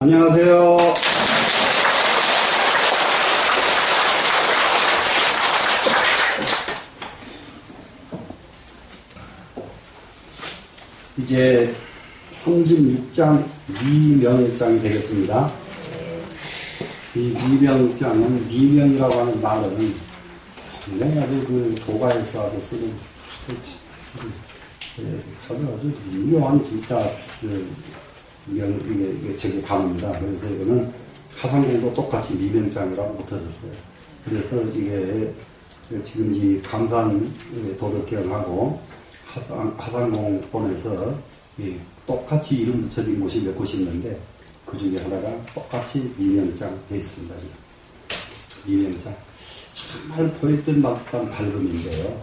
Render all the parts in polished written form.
안녕하세요. 이제 36장 미명장이 되겠습니다. 이 미명장은, 미명이라고 하는 말은 굉장히 아주 도가에서 아주 쓰는 아주 미묘한 진짜 이게 저기 단어입니다. 그래서 이거는 하상공도 똑같이 미명장이라고 붙어졌어요. 그래서 이게 지금 이 감산 도덕경하고 하상공본에서 똑같이 이름 붙여진 곳이 몇 곳이 있는데 그 중에 하나가 똑같이 미명장 되어 있습니다. 미명장. 정말 보일듯 말듯한 밝음인데요.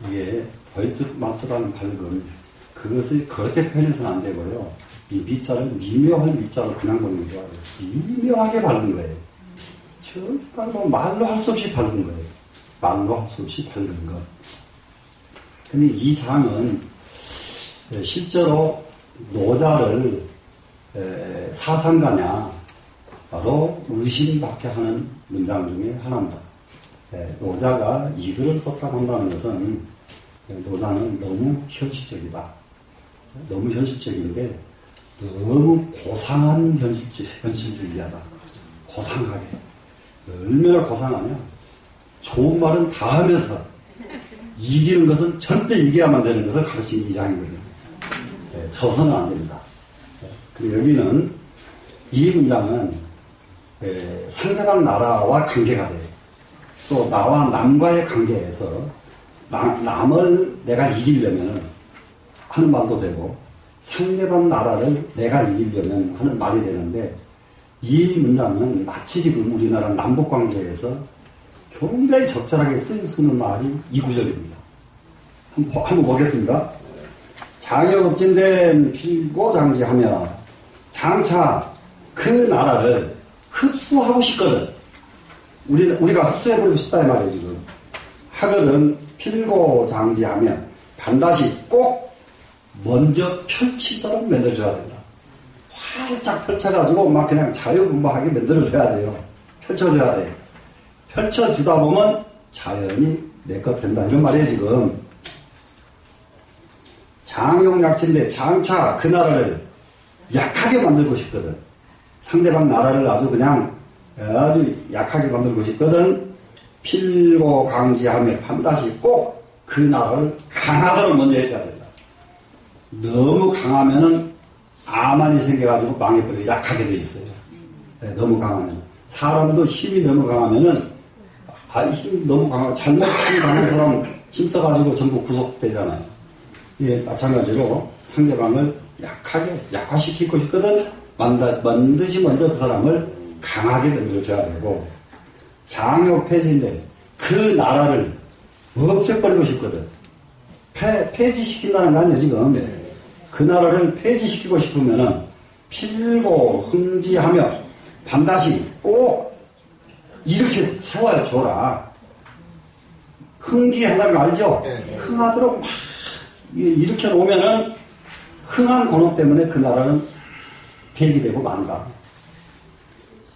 이게 보일듯 말듯한 밝음, 그것을 그렇게 표현해서는 안 되고요. 이 미자를 미묘한 미자로 그냥 보는 게 아니에요. 미묘하게 밝은 거예요. 정말 말로 할 수 없이 밝은 거예요. 말로 할 수 없이 밝은 것. 근데 이 장은 실제로 노자를 사상가냐 바로 의심받게 하는 문장 중에 하나입니다. 노자가 이 글을 썼다 한다는 것은 노자는 너무 현실적이다. 너무 현실적인데 너무 고상한 현실주의하다. 고상하게. 얼마나 고상하냐. 좋은 말은 다 하면서 이기는 것은 절대 이겨야만 되는 것을 가르치는 이 장이거든요. 져서는 안 됩니다. 그리고 여기는 이 문장은 상대방 나라와 관계가 돼요. 또 나와 남과의 관계에서 남을 내가 이기려면 하는 말도 되고 상대방 나라를 내가 이기려면 하는 말이 되는데 이 문장은 마치 지금 우리나라 남북관계에서 굉장히 적절하게 쓰는 말이 이 구절입니다. 한번 보겠습니다. 장역업진된 필고장지하며 장차 그 나라를 흡수하고 싶거든. 우리가 흡수해버리고 싶다 이 말이에요 지금. 하거든 필고장지하며 반드시 꼭 먼저 펼치도록 만들어줘야 된다. 활짝 펼쳐가지고 막 그냥 자유분방하게 만들어줘야 돼요. 펼쳐줘야 돼요. 펼쳐주다 보면 자연히 내 것 된다. 이런 말이에요, 지금. 장용약진데 장차 그 나라를 약하게 만들고 싶거든. 상대방 나라를 아주 그냥 아주 약하게 만들고 싶거든. 필고 강지하며 반드시 꼭 그 나라를 강하도록 먼저 해줘야 된다. 너무 강하면은 아만이 생겨가지고 망해버리고 약하게 돼 있어요. 너무 강하면. 사람도 힘이 너무 강하면은 힘이 너무 강하고 잘못 힘이 강한 사람 힘써가지고 전부 구속되잖아요. 예, 마찬가지로 상대방을 약화시키고 싶거든 반드시 먼저 그 사람을 강하게 만들어줘야 되고 장역 폐지인데 그 나라를 없애버리고 싶거든. 폐지시킨다는 거 아니에요 지금. 그 나라를 폐지시키고 싶으면은 필고 흥지하며 반드시 꼭 이렇게 세워야 줘라. 흥기한다는 거 알죠? 흥하도록 막 이렇게 놓으면은 흥한 권업 때문에 그 나라는 폐기되고 만다.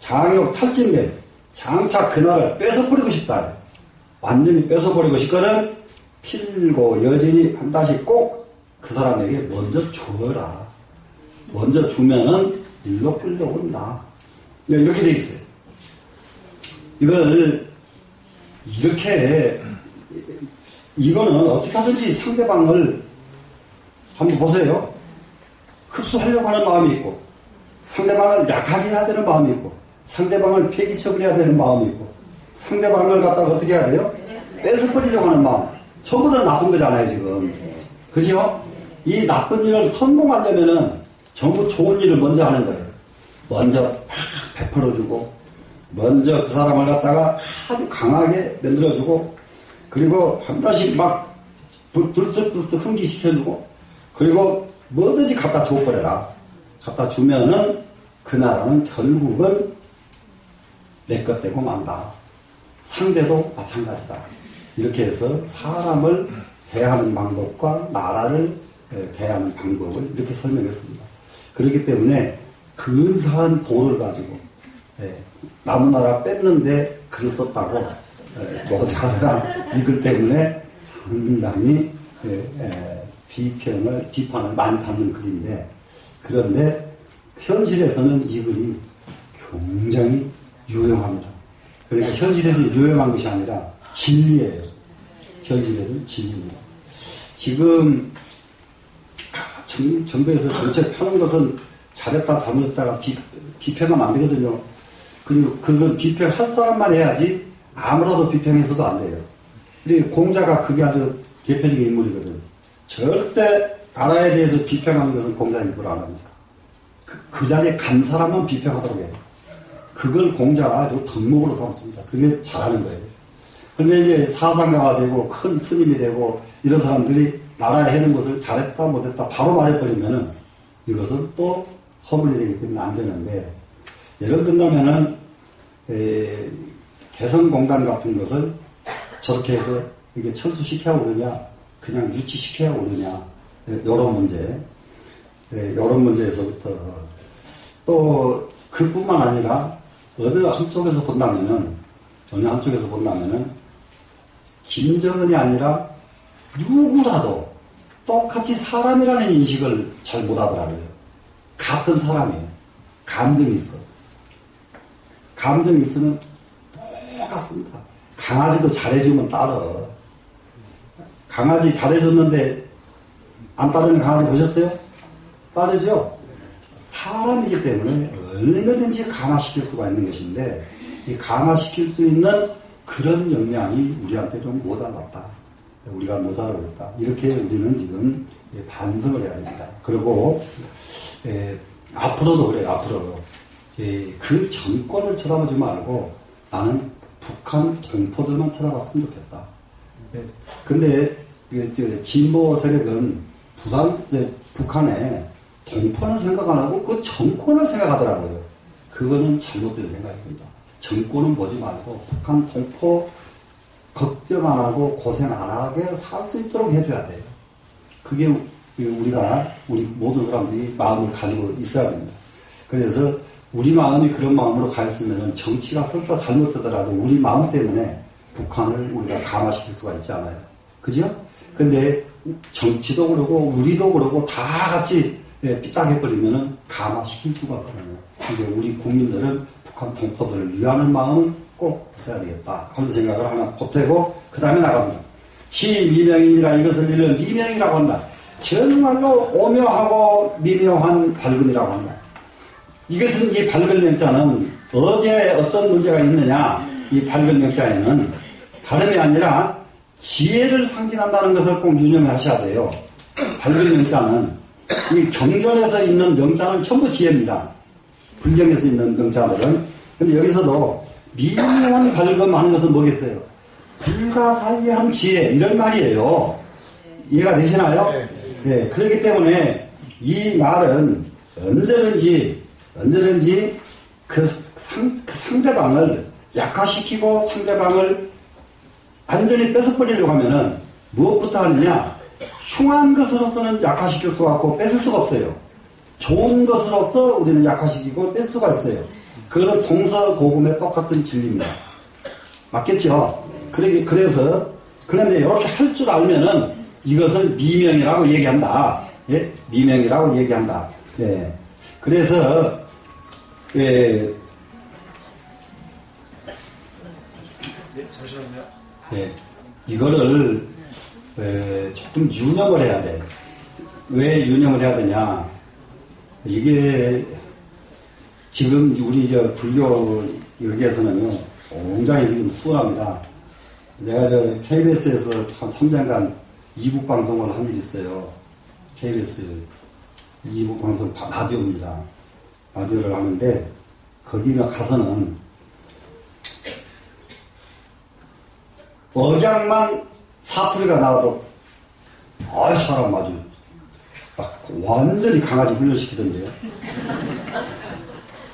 장역 탈진된 장차 그 나라를 뺏어버리고 싶다. 완전히 뺏어버리고 싶거든. 필고 여진이 반드시 꼭 그 사람에게 먼저 주어라. 먼저 주면은 일로 끌려온다. 이렇게 돼 있어요. 이걸 이렇게 이거는 어떻게 하든지 상대방을 한번 보세요. 흡수하려고 하는 마음이 있고 상대방을 약하게 해야 되는 마음이 있고 상대방을 폐기처분해야 되는 마음이 있고 상대방을 갖다가 어떻게 해야 돼요? 뺏어버리려고 하는 마음. 전부 다 나쁜 거잖아요 지금. 그죠? 이 나쁜 일을 성공하려면은 전부 좋은 일을 먼저 하는 거예요. 먼저 막 베풀어주고 먼저 그 사람을 갖다가 아주 강하게 만들어주고 그리고 반드시 막 들썩들썩 흥기시켜주고 그리고 뭐든지 갖다 줘버려라. 갖다 주면은 그 나라는 결국은 내 것 되고 만다. 상대도 마찬가지다. 이렇게 해서 사람을 대하는 방법과 나라를 대하는 방법을 이렇게 설명했습니다. 그렇기 때문에 근사한 돌을 가지고 남의 나라 뺐는데 글을 썼다고 모자라 이글 때문에 상당히 비판을 많이 받는 글인데, 그런데 현실에서는 이 글이 굉장히 유용합니다. 그러니까 현실에서 유용한 것이 아니라 진리예요. 현실에서는 진리입니다. 지금 정부에서 정책 펴는 것은 잘했다 잘못했다가 비평하면 안 되거든요. 그리고 그걸 비평할 사람만 해야지 아무라도 비평해서도 안 돼요. 근데 공자가 그게 아주 대표적인 인물이거든요. 절대 나라에 대해서 비평하는 것은 공자는 일부러 안 합니다. 그 자리에 간 사람만 비평하도록 해요. 그걸 공자가 아주 덕목으로 삼습니다. 그게 잘하는 거예요. 근데 이제 사상가가 되고 큰 스님이 되고 이런 사람들이 나라에 해는 것을 잘했다 못했다 바로 말해버리면은 이것은 또 허물이 되기 때문에 안 되는데, 예를 든다면은 개성공단 같은 것을 저렇게 해서 이게 철수시켜야 오느냐 그냥 유치시켜야 오느냐, 이런 문제, 이런 문제에서부터 또 그뿐만 아니라 어느 한쪽에서 본다면은 김정은이 아니라 누구라도 똑같이 사람이라는 인식을 잘 못하더라고요. 같은 사람이에요. 감정이 있어. 감정이 있으면 똑같습니다. 강아지도 잘해주면 따라. 강아지 잘해줬는데 안 따르는 강아지 보셨어요? 따르죠? 사람이기 때문에 얼마든지 강화시킬 수가 있는 것인데, 이 강화시킬 수 있는 그런 역량이 우리한테 좀 모자랐다. 우리가 모자라고 있다. 이렇게 우리는 지금 반성을 해야 됩니다. 그리고 앞으로도 그래요. 앞으로도 그 정권을 쳐다보지 말고 나는 북한 동포들만 쳐다봤으면 좋겠다. 근데 진보 세력은 북한에 동포는 생각 안 하고 그 정권을 생각하더라고요. 그거는 잘못된 생각입니다. 정권은 보지 말고 북한 동포 걱정 안 하고 고생 안 하게 살 수 있도록 해줘야 돼요. 그게 우리 모든 사람들이 마음을 가지고 있어야 됩니다. 그래서 우리 마음이 그런 마음으로 가 있으면 정치가 설사 잘못되더라도 우리 마음 때문에 북한을 우리가 강화시킬 수가 있지 않아요. 그죠? 근데 정치도 그러고 우리도 그러고 다 같이 삐딱해버리면은 강화시킬 수가 없거든요. 그래서 우리 국민들은 북한 동포들을 위하는 마음은 꼭 있어야 되겠다 하는 생각을 하나 보태고 그 다음에 나갑니다. 시미명이니라 이것을 이르는 미명이라고 한다. 정말로 오묘하고 미묘한 밝음이라고 한다. 이것은 이 밝은 명자는 어디에 어떤 문제가 있느냐, 이 밝은 명자에는 다름이 아니라 지혜를 상징한다는 것을 꼭 유념하셔야 돼요. 밝은 명자는 이 경전에서 있는 명자는 전부 지혜입니다. 불경에서 있는 명자들은. 근데 여기서도 미묘한 밝음 하는 것은 뭐겠어요? 불가사의한 지혜, 이런 말이에요. 이해가 되시나요? 네. 그렇기 때문에 이 말은 언제든지 그 상대방을 약화시키고 상대방을 완전히 뺏어버리려고 하면은 무엇부터 하느냐? 흉한 것으로서는 약화시킬 수가 없고 뺏을 수가 없어요. 좋은 것으로서 우리는 약화시키고 뺄 수가 있어요. 그거는 동서고금의 똑같은 진리입니다. 맞겠죠? 그래서 그런데 이렇게 할 줄 알면은 이것을 미명이라고 얘기한다. 예? 미명이라고 얘기한다. 네. 그래서 잠시만요. 네. 이거를 조금 유념을 해야 돼. 왜 유념을 해야 되냐? 이게 지금 우리 불교 여기에서는요 굉장히 지금 수월합니다. 내가 KBS에서 한 3년간 이국 방송을 한 일이 있어요. KBS 이국 방송 라디오입니다. 라디오를 하는데 거기 가서는 억양만 사투리가 나와도 사람 아주 막 완전히 강아지 훈련시키던데요.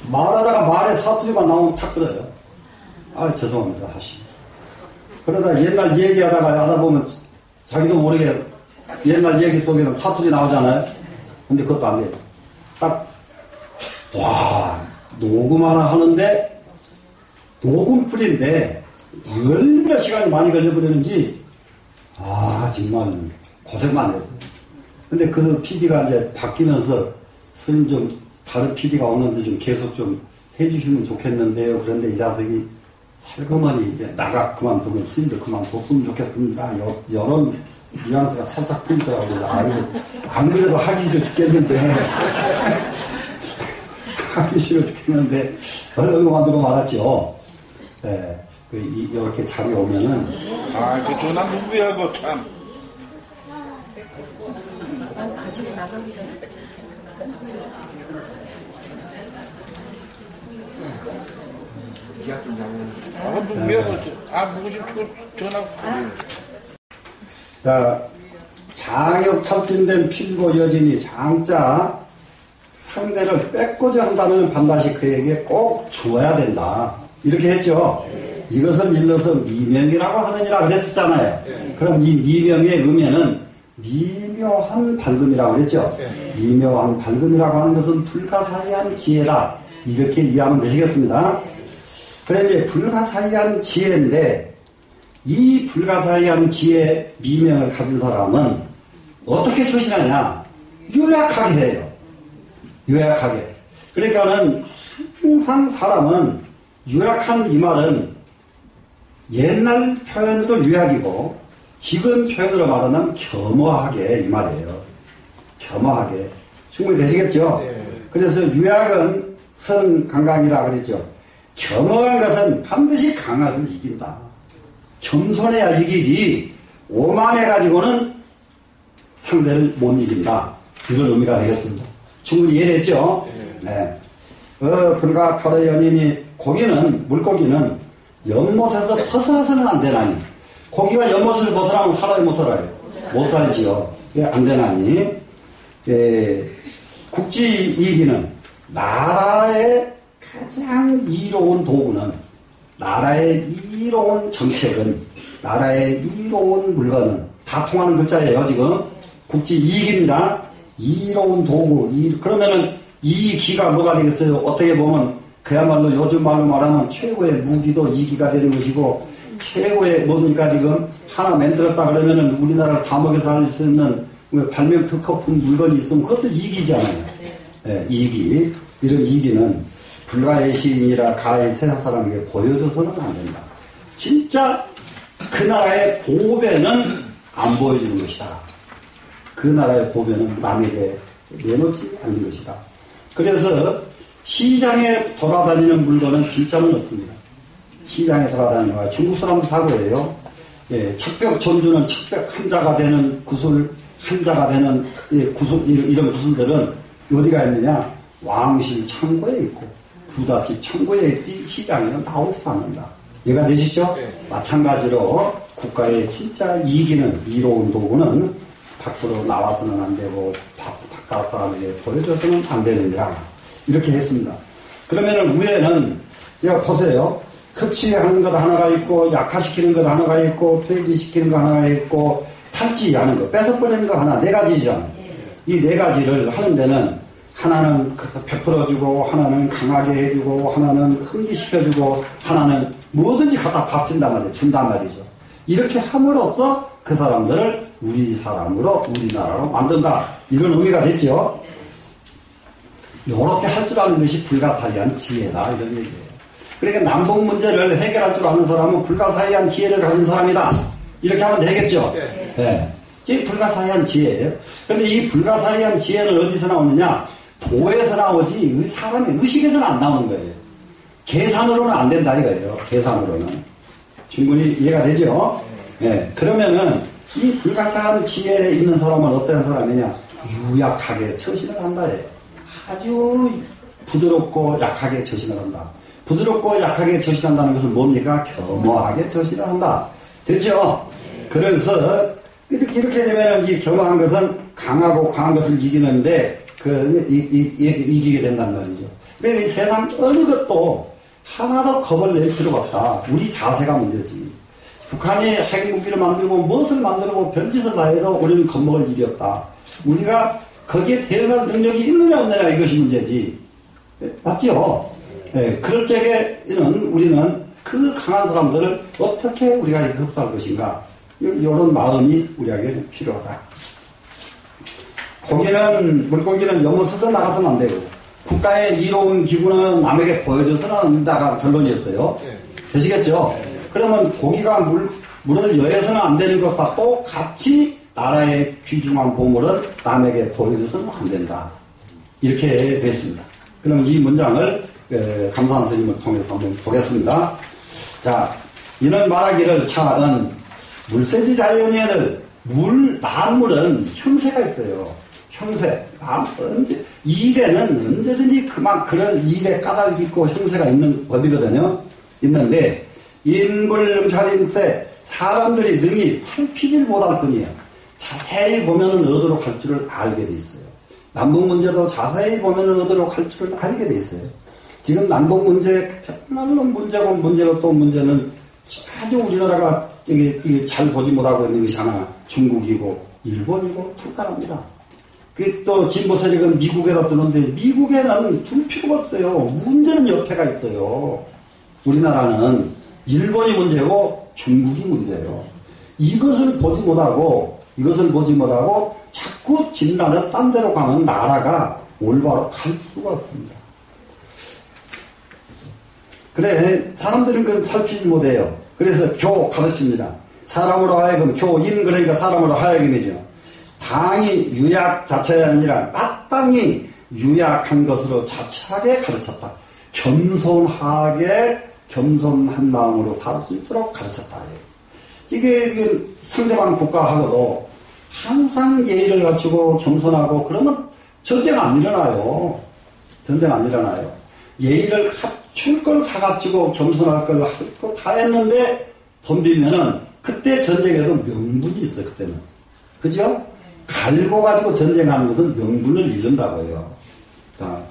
말하다가 말에 사투리만 나오면 탁 끊어요. 죄송합니다 다시. 그러다 옛날 얘기하다가 하다 보면 자기도 모르게 옛날 얘기 속에는 사투리 나오잖아요. 근데 그것도 안 돼요. 딱 와, 녹음 하나 하는데, 녹음풀인데, 얼마나 시간이 많이 걸려버리는지, 정말 고생 많이 했어요. 근데 그 PD가 이제 바뀌면서, 선생님 좀, 다른 PD가 오는데 좀 계속 좀 해주시면 좋겠는데요. 그런데 이라석이 살그머니 이제 나가 그만두면 선생님도 그만뒀으면 좋겠습니다. 이런 뉘앙스가 살짝 풀리더라고요. 이거 안 그래도 하기 싫어 죽겠는데. 하기 싫어 죽겠는데, 얼른 그만두고 말았죠. 네, 이렇게 자리에 오면은. 그 전화 누구야고 참. 가지고 나가기 전에. 누구야고 누구지 전화. 자, 장역 탈진된 필고 여진이 장자 상대를 뺏고자 한다면 반드시 그에게 꼭 주어야 된다. 이렇게 했죠. 이것을 일러서 미명이라고 하느니라 그랬었잖아요. 그럼 이 미명의 의미는 미묘한 반금이라고 그랬죠. 미묘한 반금이라고 하는 것은 불가사의한 지혜다. 이렇게 이해하면 되시겠습니다. 그래 이제 불가사의한 지혜인데 이 불가사의한 지혜 미명을 가진 사람은 어떻게 처신하냐? 요약하게 해요. 요약하게. 그러니까는 항상 사람은 요약한 이 말은 옛날 표현으로 요약이고 지금 표현으로 말하면 겸허하게 이 말이에요. 겸허하게. 충분히 되시겠죠? 그래서 요약은 선강강이라 그랬죠. 겸허한 것은 반드시 강한 것을 이긴다. 겸손해야 이기지 오만해가지고는 상대를 못 이긴다. 이런 의미가 되겠습니다. 충분히 이해됐죠? 네. 불과 털의 연인이 물고기는 연못에서 벗어나서는 안 되나니 고기가 연못을 벗어나면 살아요 못 살아요? 못 살지요. 안 되나니 국지이기는 나라의 가장 이로운 도구는 나라의 이로운 정책은 나라의 이로운 물건은 다 통하는 글자예요 지금. 국지이익입니다. 이로운 도구. 그러면은 이 기가 뭐가 되겠어요? 어떻게 보면 그야말로 요즘 말로 말하면 최고의 무기도 이기가 되는 것이고 최고의 뭡니까 지금 하나 만들었다 그러면은 우리나라를 다 먹여 살 수 있는 발명 특허품 물건이 있으면 그것도 이기잖아요. 네, 이기. 이런 이기는 불가의 시인이라 가히 세상 사람에게 보여줘서는 안 된다. 진짜 그 나라의 보배는 안 보여주는 것이다. 그 나라의 보배는 남에게 내놓지 않는 것이다. 그래서 시장에 돌아다니는 물건은 진짜는 없습니다. 시장에 돌아다니는 거 중국 사람도 사고예요. 척벽 전주는 척벽 한자가 되는 구슬, 한자가 되는 구슬, 이런 구슬들은 어디가 있느냐? 왕실 창고에 있고 부잣집 창고에 있지 시장에는 나오지 않는다. 이해가 되시죠? 마찬가지로 국가의 진짜 이기는 이로운 도구는 밖으로 나와서는 안 되고 바깥 사람에게 보여줘서는 안 되느니라. 이렇게 했습니다. 그러면은 위에는 제가 보세요. 급취하는 것 하나가 있고 약화시키는 것 하나가 있고 폐지시키는 것 하나가 있고 탈취하는 거 뺏어버리는 거 하나 네 가지죠. 이 네 가지를 하는 데는 하나는 베풀어주고 하나는 강하게 해주고 하나는 흥기시켜주고 하나는 뭐든지 갖다 바친단 말이에요. 준단 말이죠. 이렇게 함으로써 그 사람들을 우리 사람으로 우리나라로 만든다. 이런 의미가 됐죠. 이렇게 할 줄 아는 것이 불가사의한 지혜다. 이런 얘기예요. 그러니까 남북 문제를 해결할 줄 아는 사람은 불가사의한 지혜를 가진 사람이다. 이렇게 하면 되겠죠. 네. 이게 불가사의한 지혜예요. 그런데 이 불가사의한 지혜는 어디서 나오느냐? 도에서 나오지 사람의 의식에서는 안 나오는 거예요. 계산으로는 안 된다 이거예요. 계산으로는. 충분히 이해가 되죠? 네. 그러면은 이 불가사의한 지혜에 있는 사람은 어떤 사람이냐? 유약하게 처신을 한다예요. 아주 부드럽고 약하게 처신을 한다. 부드럽고 약하게 처신한다는 것은 뭡니까? 겸허하게 처신을 한다. 됐죠? 그래서 이렇게 되면 이 겸허한 것은 강하고 강한 것을 이기는데 이기게 된단 말이죠. 그러니까 이 세상 어느 것도 하나도 겁을 낼 필요가 없다. 우리 자세가 문제지. 북한이 핵무기를 만들고 무엇을 만들고 별짓을 다 해도 우리는 겁먹을 일이 없다. 우리가 거기에 대응할 능력이 있느냐 없느냐 이것이 문제지. 맞죠? 예, 그럴 적에는 우리는 그 강한 사람들을 어떻게 우리가 흡수할 것인가, 이런 마음이 우리에게 필요하다. 물고기는 영어서도 나가서는 안 되고, 국가의 이로운 기구는 남에게 보여줘서는 안 된다가 결론이었어요. 되시겠죠? 그러면 고기가 물을 여해서는 안 되는 것과 똑같이 나라의 귀중한 보물은 남에게 보여줘서는 안 된다. 이렇게 됐습니다. 그럼 이 문장을 감사한 선생님을 통해서 한번 보겠습니다. 자, 이는 말하기를 차은 물세지 자연에는 만물은 형세가 있어요. 형세. 일에는 언제든지 그런 일에 까닭이 있고 형세가 있는 법이거든요. 있는데, 인불능차림세 사람들이 능히 살피질 못할 뿐이에요. 자세히 보면은 얻도록 할 줄을 알게 돼 있어요. 남북 문제도 자세히 보면은 얻도록 할 줄을 알게 돼 있어요. 지금 남북 문제, 정말로 문제고 또 문제는 아주 우리나라가 이게 잘 보지 못하고 있는 것이 하나 중국이고 일본이고 투가랍니다. 또 진보 세력은 미국에다 뜨는데 미국에는 둘 필요가 없어요. 문제는 옆에가 있어요. 우리나라는 일본이 문제고 중국이 문제예요. 이것을 보지 못하고 자꾸 진나는 딴 데로 가면 나라가 올바로 갈 수가 없습니다. 그래, 사람들은 그건 살피지 못해요. 그래서 가르칩니다. 사람으로 하여금, 교인, 그러니까 사람으로 하여금이죠. 당이 유약 자체가 아니라 마땅히 유약한 것으로 자체하게 가르쳤다. 겸손한 마음으로 살 수 있도록 가르쳤다. 이게 상대방 국가하고도 항상 예의를 갖추고 겸손하고 그러면 전쟁 안 일어나요. 예의를 갖출 걸 다 갖추고 겸손할 걸 다 했는데 덤비면은 그때 전쟁에도 명분이 있어요. 그때는. 그죠? 갈고 가지고 전쟁하는 것은 명분을 잃는다고요. 자,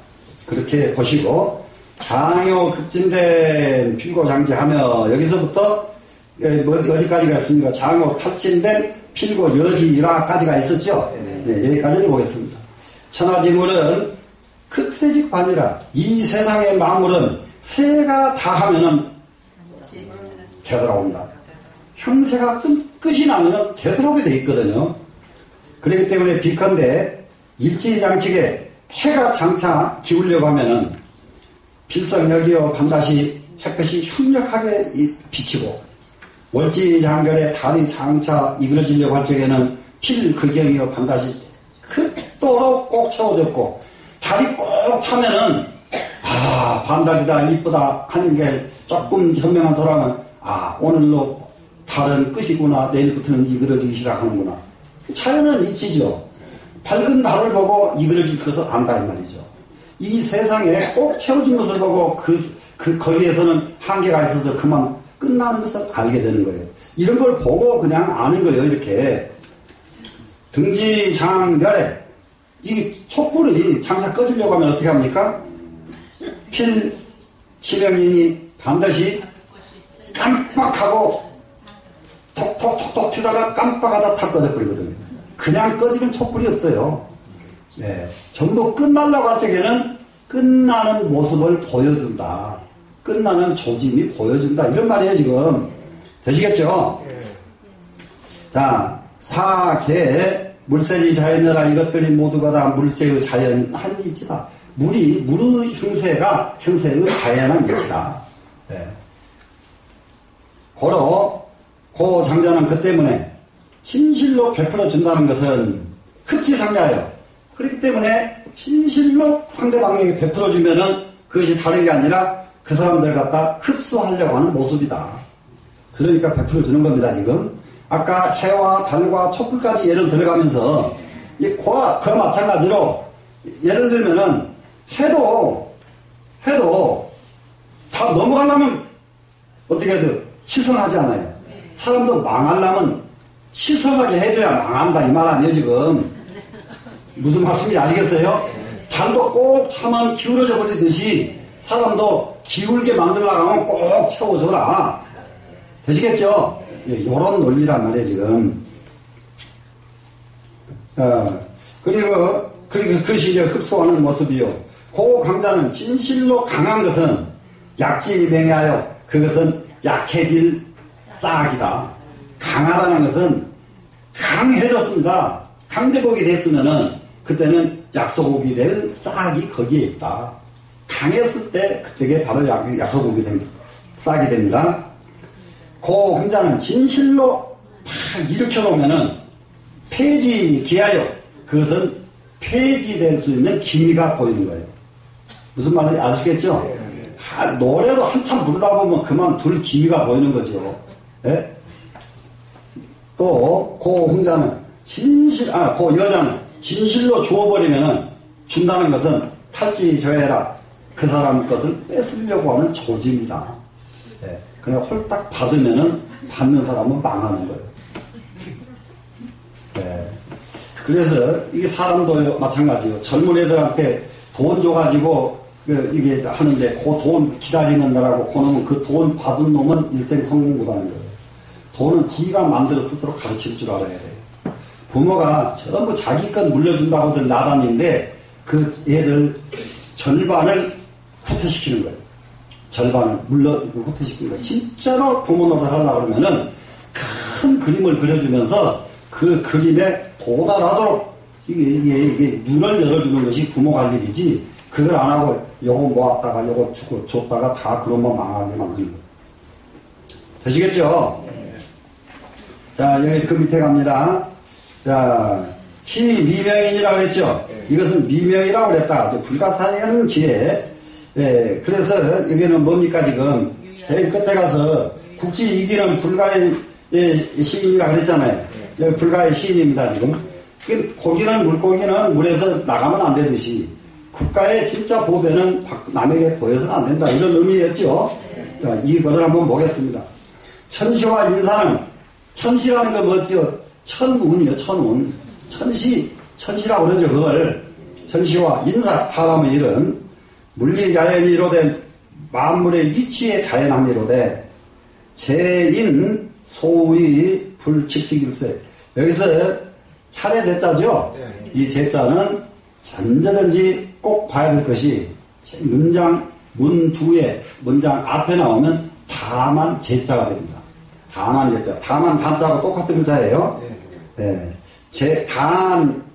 그렇게 보시고 장요 급진된 필고장지하며 여기서부터 어디까지가 있습니까? 장요 탑진된 필고 여지라까지가 있었죠. 네, 여기까지를 보겠습니다. 천하지물은 극세직반이라 이 세상의 만물은 새가 다하면은 되돌아온다. 형세가 끝이 나면은 되돌아오게 돼 있거든요. 그렇기 때문에 비컨대 일지장측에 해가 장차 기울려고 하면은 필성여기여 반드시 햇볕이 협력하게 비치고 월지장결에 달이 장차 이그러지려고 할 적에는 필극경이여 반드시 그토록 꼭 채워졌고 달이 꼭 차면은 반달이다 이쁘다 하는 게 조금 현명한 사람은 오늘로 달은 끝이구나 내일부터는 이그러지기 시작하는구나. 자연은 이치죠. 밝은 달을 보고 이그러질 것을 안다 이 말이죠. 이 세상에 꼭 채워진 것을 보고 거기에서는 한계가 있어서 그만 끝나는 것을 알게 되는 거예요. 이런 걸 보고 그냥 아는 거예요. 이렇게 등지장별에 이 촛불이 장사 꺼지려고 하면 어떻게 합니까? 필치명인이 반드시 깜빡하고 톡톡톡톡 튀다가 깜빡하다 다 꺼져버리거든요. 그냥 꺼지는 촛불이 없어요. 네, 전부 끝나려고 할 적에는 끝나는 모습을 보여준다. 끝나는 조짐이 보여준다. 이런 말이에요, 지금. 되시겠죠? 자, 사계, 물세지 자연이라 이것들이 모두가 다 물세의 자연한 이치다. 물의 형세의 자연한 이치다. 네. 고 장자는 그 때문에 진실로 베풀어 준다는 것은 흡지상자예요. 그렇기 때문에 진실로 상대방에게 베풀어 주면은 그것이 다른 게 아니라 그 사람들 갖다 흡수하려고 하는 모습이다. 그러니까 베풀어 주는 겁니다, 지금. 아까 해와 달과 촛불까지 예를 들어가면서 그와 마찬가지로 예를 들면은 해도 다 넘어가려면 어떻게 해야 돼요? 시선하지 않아요. 사람도 망하려면 시선하게 해줘야 망한다 이 말 아니에요 지금. 무슨 말씀인지 아시겠어요? 달도 꼭 차면 기울어져 버리듯이 사람도 기울게 만들려고 하면 꼭 채워줘라. 되시겠죠? 요런 논리란 말이에요 지금. 그리고 그것이 이제 흡수하는 모습이요. 고강자는 진실로 강한 것은 약지맹하여 그것은 약해질 싹이다. 강하다는 것은 강해졌습니다. 강대복이 됐으면은 그때는 약소국이 될 싹이 거기에 있다. 강했을 때 그때가 바로 약소국이 됩니다. 싹이 됩니다. 고강자는 진실로 팍 일으켜 놓으면은 폐지기하여 그것은 폐지될 수 있는 기미가 보이는 거예요. 무슨 말인지 아시겠죠? 노래도 한참 부르다 보면 그만 둘 기미가 보이는 거죠. 예? 또, 고흥자는 여자는 진실로 주어버리면은 준다는 것은 탈지저해라. 그 사람 것을 뺏으려고 하는 조짐이다. 예. 그냥 홀딱 받으면은 받는 사람은 망하는 거예요. 예. 그래서 이게 사람도 마찬가지예요. 젊은 애들한테 돈 줘가지고 이게 하는데 그 돈 기다리는 나라고 그놈은 그 돈 받은 놈은 일생 성공 못하는 거예요. 돈은 지가 만들어 쓰도록 가르칠 줄 알아야 돼요. 부모가 전부 자기 것 물려준다고들 나다니는데 그 애들 절반을 후퇴시키는 거예요. 절반을 후퇴시키는 거예요. 진짜로 부모 노릇 하려고 그러면은 큰 그림을 그려주면서 그 그림에 도달하도록 이게 눈을 열어주는 것이 부모가 할 일이지, 그걸 안 하고 요거 모았다가 요거 주고 줬다가 다 그런만 망하게 만드는 거예요. 되시겠죠? 자, 여기 그 밑에 갑니다. 자, 시미명인이라고 그랬죠? 이것은 미명이라고 그랬다. 불가사의하는 지혜. 예, 그래서 여기는 뭡니까, 지금? 제일 끝에 가서 국지 이기는 불가의 시인이라고 그랬잖아요. 여기 불가의 시인입니다, 지금. 고기는, 물고기는 물에서 나가면 안 되듯이, 국가의 진짜 보배는 남에게 보여서는 안 된다. 이런 의미였죠? 자, 이거를 한번 보겠습니다. 천시와 인사는, 천시라는 건 뭐죠? 천운이요, 천운. 천시라고 그러죠, 그걸. 천시와 인사, 사람의 일은 물리자연이로 된 만물의 이치의 자연함이로 돼 제인 소위 불칙식일세. 여기서 차례 제자죠? 이 제자는 언제든지 꼭 봐야 될 것이 문 뒤에, 문장 앞에 나오면 다만 제자가 됩니다. 다만 제자. 다만 단자하고 똑같은 글자예요. 네.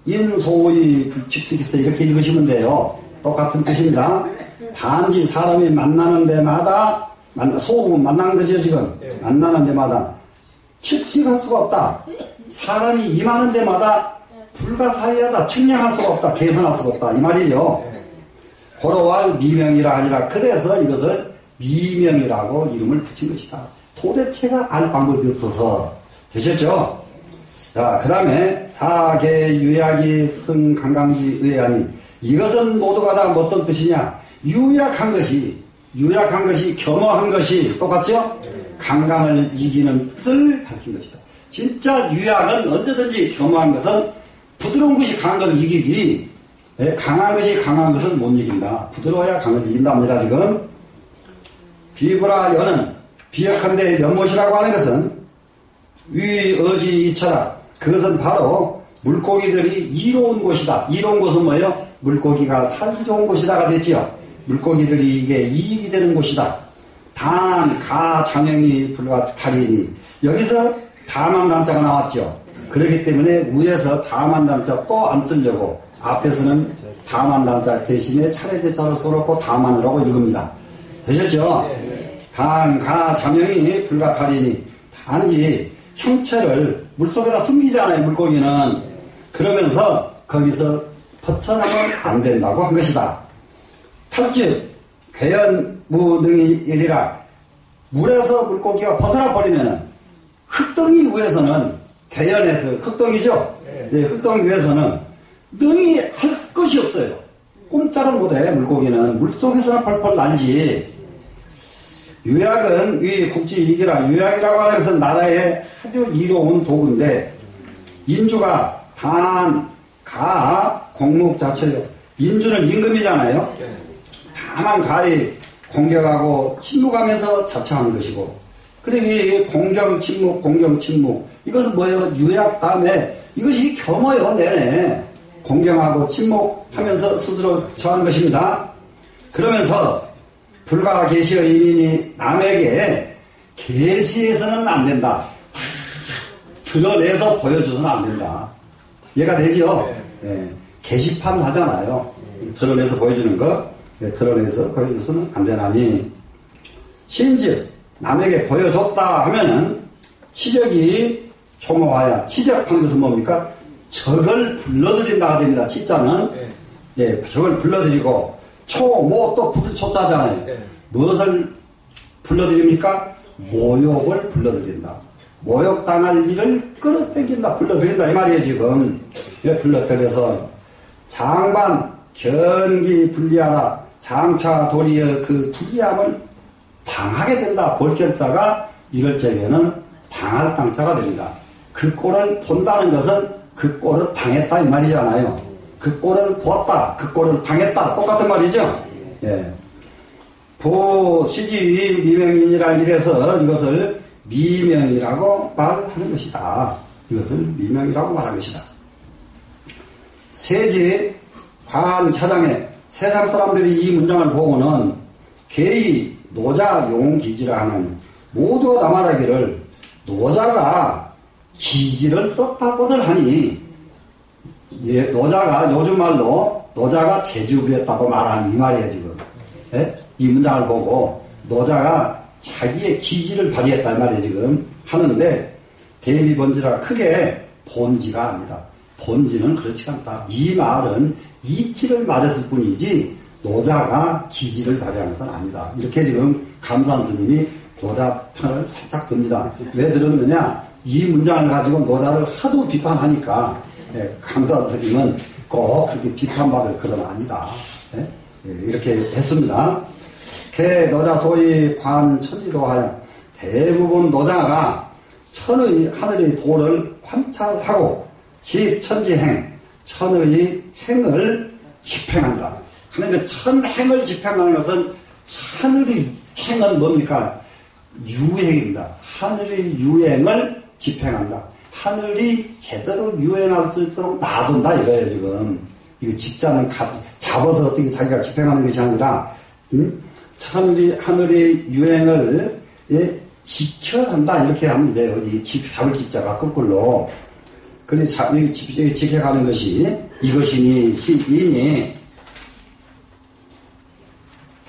인소위 불칙식일세 이렇게 읽으시면 돼요. 똑같은 뜻입니다. 단지 사람이 만나는 데마다, 소음은 만나는 거죠, 지금. 만나는 데마다 측식할 수가 없다. 사람이 임하는 데마다 불가사의하다. 측량할 수가 없다. 계산할 수가 없다. 이 말이에요. 고로할 미명이라 하니라. 그래서 이것을 미명이라고 이름을 붙인 것이다. 도대체가 알 방법이 없어서. 되셨죠? 자, 그 다음에 사계 유약이 승 강강지 의하니, 이것은 모두가 다 어떤 뜻이냐? 유약한 것이 겸허한 것이 똑같죠? 강강을 이기는 뜻을 밝힌 것이다. 진짜 유약은 언제든지 겸허한 것은 부드러운 것이 강한 걸 이기지, 강한 것이 강한 것을 못 이긴다. 부드러워야 강을 이긴답니다, 지금. 비브라 여는 비역한데 연못이라고 하는 것은 위어지 이처라. 그것은 바로 물고기들이 이로운 곳이다. 이로운 곳은 뭐예요? 물고기가 살기 좋은 곳이다가 됐지요. 물고기들이 이게 이익이 되는 곳이다. 단, 가, 장형이 불가탈이니. 여기서 다만 단자가 나왔죠. 그렇기 때문에 위에서 다만 단자 또 안 쓰려고 앞에서는 다만 단자 대신에 차례대자를 써놓고 다만이라고 읽습니다. 되셨죠? 단, 가, 장형이 불가탈이니. 단지 형체를 물속에다 숨기잖아요, 물고기는. 그러면서 거기서 벗어나면 안 된다고 한 것이다. 탈즉 괴연무능이리라. 물에서 물고기가 벗어나 버리면 흙덩이 위에서는, 괴연에서 흙덩이죠? 네, 흙덩이 위에서는 능히 할 것이 없어요. 꼼짝을 못해. 물고기는 물속에서는 펄펄 날지. 유약은 이 국지이기라. 유약이라고 하는 것은 나라의 아주 이로운 도구인데, 인주가 단, 가, 공목 자체요. 인주는 임금이잖아요. 다만 가히 공격하고 침묵하면서 자처하는 것이고, 그리고 이 공경, 침묵, 이것은 뭐예요? 유약 다음에 이것이 겸허요, 내내. 공경하고 침묵하면서 스스로 처한 것입니다. 그러면서 불가 계시의 인인이 남에게 계시해서는 안 된다. 드러내서 보여줘서는 안 된다. 이해가 되죠? 예, 게시판 하잖아요. 드러내서 보여주는 거, 드러내서 보여줘서는 안 되나니. 심즉 남에게 보여줬다 하면은 치적이 총호하여, 치적한 것은 뭡니까? 적을 불러들인다가 됩니다. 치자는 예, 적을 불러들이고, 모 또 초자잖아요. 무엇을 불러들입니까? 모욕을 불러들인다. 모욕당할 일을 끌어당긴다, 불러들인다, 이 말이에요, 지금. 왜 불러들여서 장반, 견기 불리하라, 장차 도리의 그 불리함을 당하게 된다. 볼결자가 이럴 적에는 당할 당자가 됩니다. 그 꼴을 본다는 것은 그 꼴을 당했다, 이 말이잖아요. 그 꼴을 보았다, 그 꼴을 당했다, 똑같은 말이죠. 예. 부시지 미명이라 이래서 이것을 미명이라고 말하는 것이다. 이것을 미명이라고 말하는 것이다. 세지 관 차장에 세상 사람들이 이 문장을 보고는 개의 노자 용기지라 하는 모두가 다 말하기를 노자가 기지를 썼다고들 하니, 예, 노자가 요즘 말로 노자가 재주부렸다고 말하는 이 말이에요, 지금. 예? 이 문장을 보고 노자가 자기의 기지를 발휘했다 이 말이에요, 지금. 하는데 대비 본지라 크게 본지가 아니다. 본지는 그렇지 않다. 이 말은 이치를 말했을 뿐이지 노자가 기지를 발휘한 것은 아니다. 이렇게 지금 감산 스님이 노자 편을 살짝 듭니다. 왜 들었느냐? 이 문장을 가지고 노자를 하도 비판하니까, 예, 감산 스님은 꼭 그렇게 비판받을 그런 아니다. 예? 예, 이렇게 됐습니다. 개 노자 소위 관 천지도 하여 대부분 노자가 천의 하늘의 도를 관찰하고 집 천지행 천의 행을 집행한다. 그러니까 천행을 집행하는 것은 하늘의 행은 뭡니까? 유행입니다. 하늘의 유행을 집행한다. 하늘이 제대로 유행할 수 있도록 놔둔다 이거예요, 지금. 이거 집자는 잡아서 어떻게 자기가 집행하는 것이 아니라, 하늘의 유행을, 예, 지켜간다 이렇게 하면 돼요. 이 잡을 집자가 거꾸로. 그래, 지켜가는 것이 이것이니 시이니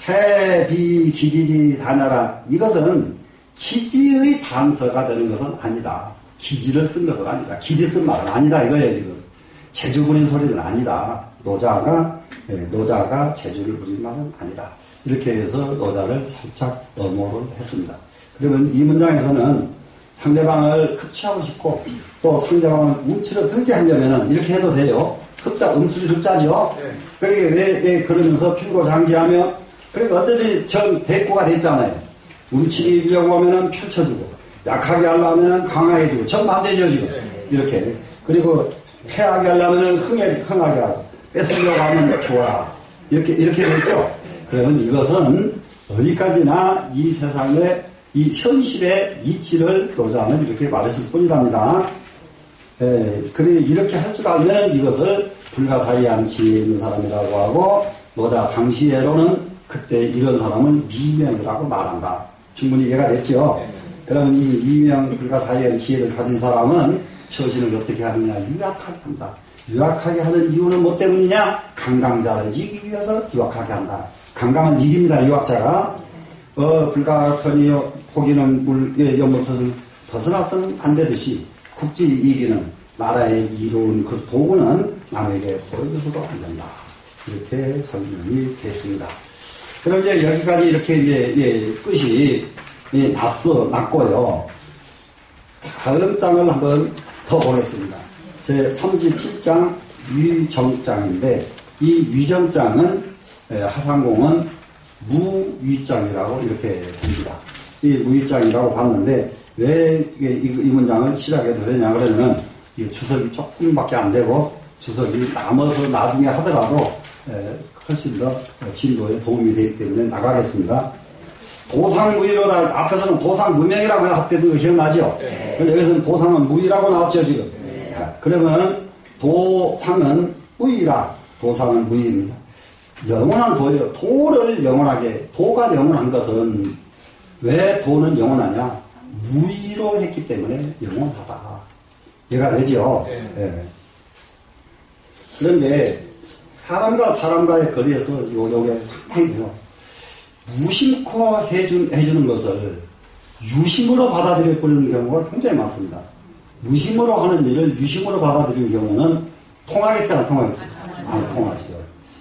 태비 기지지 다나라. 이것은 기지의 단서가 되는 것은 아니다. 기지를 쓴 것은 아니다. 기지 쓴 말은 아니다 이거예요, 지금. 재주 부린 소리는 아니다. 노자가 재주를 부린 말은 아니다. 이렇게 해서 노자를 살짝 넘어를 했습니다. 그러면 이 문장에서는 상대방을 흡치하고 싶고 또 상대방을 움츠러 들게 하려면은 이렇게 해도 돼요. 흡자죠. 그러니까 왜 그러면서 필고장지하며, 그러니까 어차피 정 대꾸가 돼 있잖아요. 움츠리려고 하면은 펼쳐주고, 약하게 하려면은 강하게 주고, 정반대죠, 지금. 이렇게. 그리고 패하게 하려면은 흥하게 하고, 뺏으려고 하면 좋아. 이렇게 됐죠. 그러면 이것은 어디까지나 이 세상의 이 현실의 이치를 노자는 이렇게 말했을 뿐이랍니다. 그래, 이렇게 할 줄 알면 이것을 불가사의한 지혜 있는 사람이라고 하고, 노자 당시에로는 그때 이런 사람은 미명이라고 말한다. 충분히 이해가 됐죠? 그러면 이 미명 불가사의한 지혜를 가진 사람은 처신을 어떻게 하느냐? 유약하게 한다. 유약하게 하는 이유는 뭐 때문이냐? 강강자를 이기기 위해서 유약하게 한다. 강강은 이깁니다, 유약자가. 불가하더니 고기는 물에 연못을 벗어나서는 안 되듯이 국지 이기는 나라의 이로운 그 도구는 남에게 보여줘서도 안 된다. 이렇게 설명이 됐습니다. 그럼 이제 여기까지 이렇게 이제 끝이 났고요. 다음 장을 한번 더 보겠습니다. 제 37장 위정장인데, 이 위정장은 하상공은 무위장이라고 이렇게 됩니다. 이 무위장이라고 봤는데, 왜 이 문장을 시작해도 되냐 그러면, 주석이 조금밖에 안 되고, 주석이 남아서 나중에 하더라도 훨씬 더 진도에 도움이 되기 때문에 나가겠습니다. 도상무위로다. 앞에서는 도상무명이라고 했던 거 기억나죠? 여기서는 도상은 무위라고 나왔죠, 지금. 자, 그러면 도상은 무이라. 도사는 무이입니다. 영원한 도예요. 도를 영원하게, 도가 영원한 것은 왜 도는 영원하냐? 무의로 했기 때문에 영원하다. 이해가 되죠? 예. 그런데 사람과 사람과의 거리에서 요게 상당히 돼요. 무심코 해주는 것을 유심으로 받아들여버리는 경우가 굉장히 많습니다. 무심으로 하는 일을 유심으로 받아들이는 경우는 통하겠어요? 안 통하겠어요? 안 통하죠.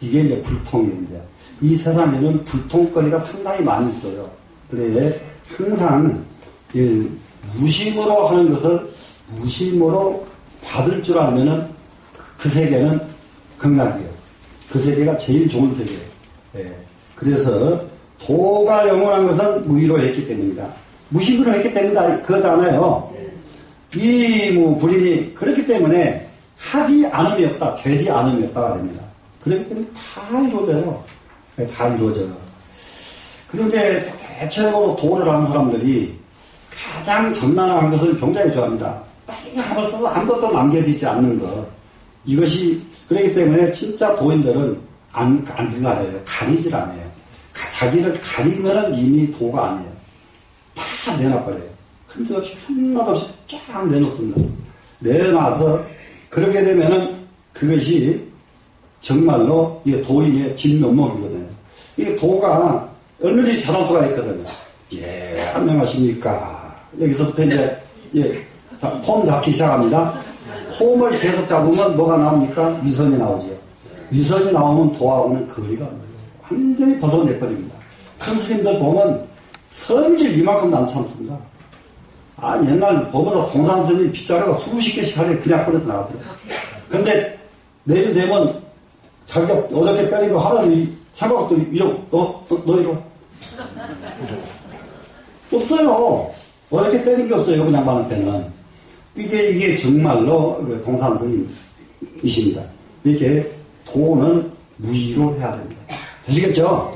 이게 이제 불통인데, 이 세상에는 불통거리가 상당히 많이 있어요. 그래, 항상, 무심으로 하는 것을 무심으로 받을 줄 알면은 그 세계는 극락이에요. 그 세계가 제일 좋은 세계예요. 예. 그래서, 도가 영원한 것은 무의로 했기 때문이다. 무심으로 했기 때문이다. 그거잖아요. 불인이 그렇기 때문에 하지 않음이 없다. 되지 않음이 없다가 됩니다. 그렇기 때문에 다 이루어져요. 다 이루어져요. 그런데 대체적으로 도를 하는 사람들이 가장 점난한 것을 굉장히 좋아합니다. 빨리 한번 써서 아무것도 남겨지지 않는 것. 이것이, 그렇기 때문에 진짜 도인들은 안 가려요. 가리질 않아요. 자기를 가리면은 이미 도가 아니에요. 다 내놔버려요. 큰데 없이, 하나도 없이 쫙 내놓습니다. 내놔서, 그렇게 되면은 그것이 정말로 이게 도인의 진면목이거든요. 이게 도가 얼마든지 잘할 수가 있거든요. 예, 안녕하십니까. 여기서부터 이제, 폼 잡기 시작합니다. 폼을 계속 잡으면 뭐가 나옵니까? 위선이 나오죠. 위선이 나오면 도하고는 거리가 완전히 벗어내버립니다. 큰 스님들 보면 성질 이만큼도 안 참습니다. 옛날 법보다 동산 스님 빗자루가 수십 개씩 하루에 그냥 뿌려서 나가버려요. 근데 내일 되면 자기가 어저께 때린 거 하나를 생각도 너 이러. 없어요. 어저께 때린 게 없어요. 그냥 많한테는. 이게 정말로 동산 스님이십니다. 이렇게 도는 무의로 해야 됩니다. 되시겠죠?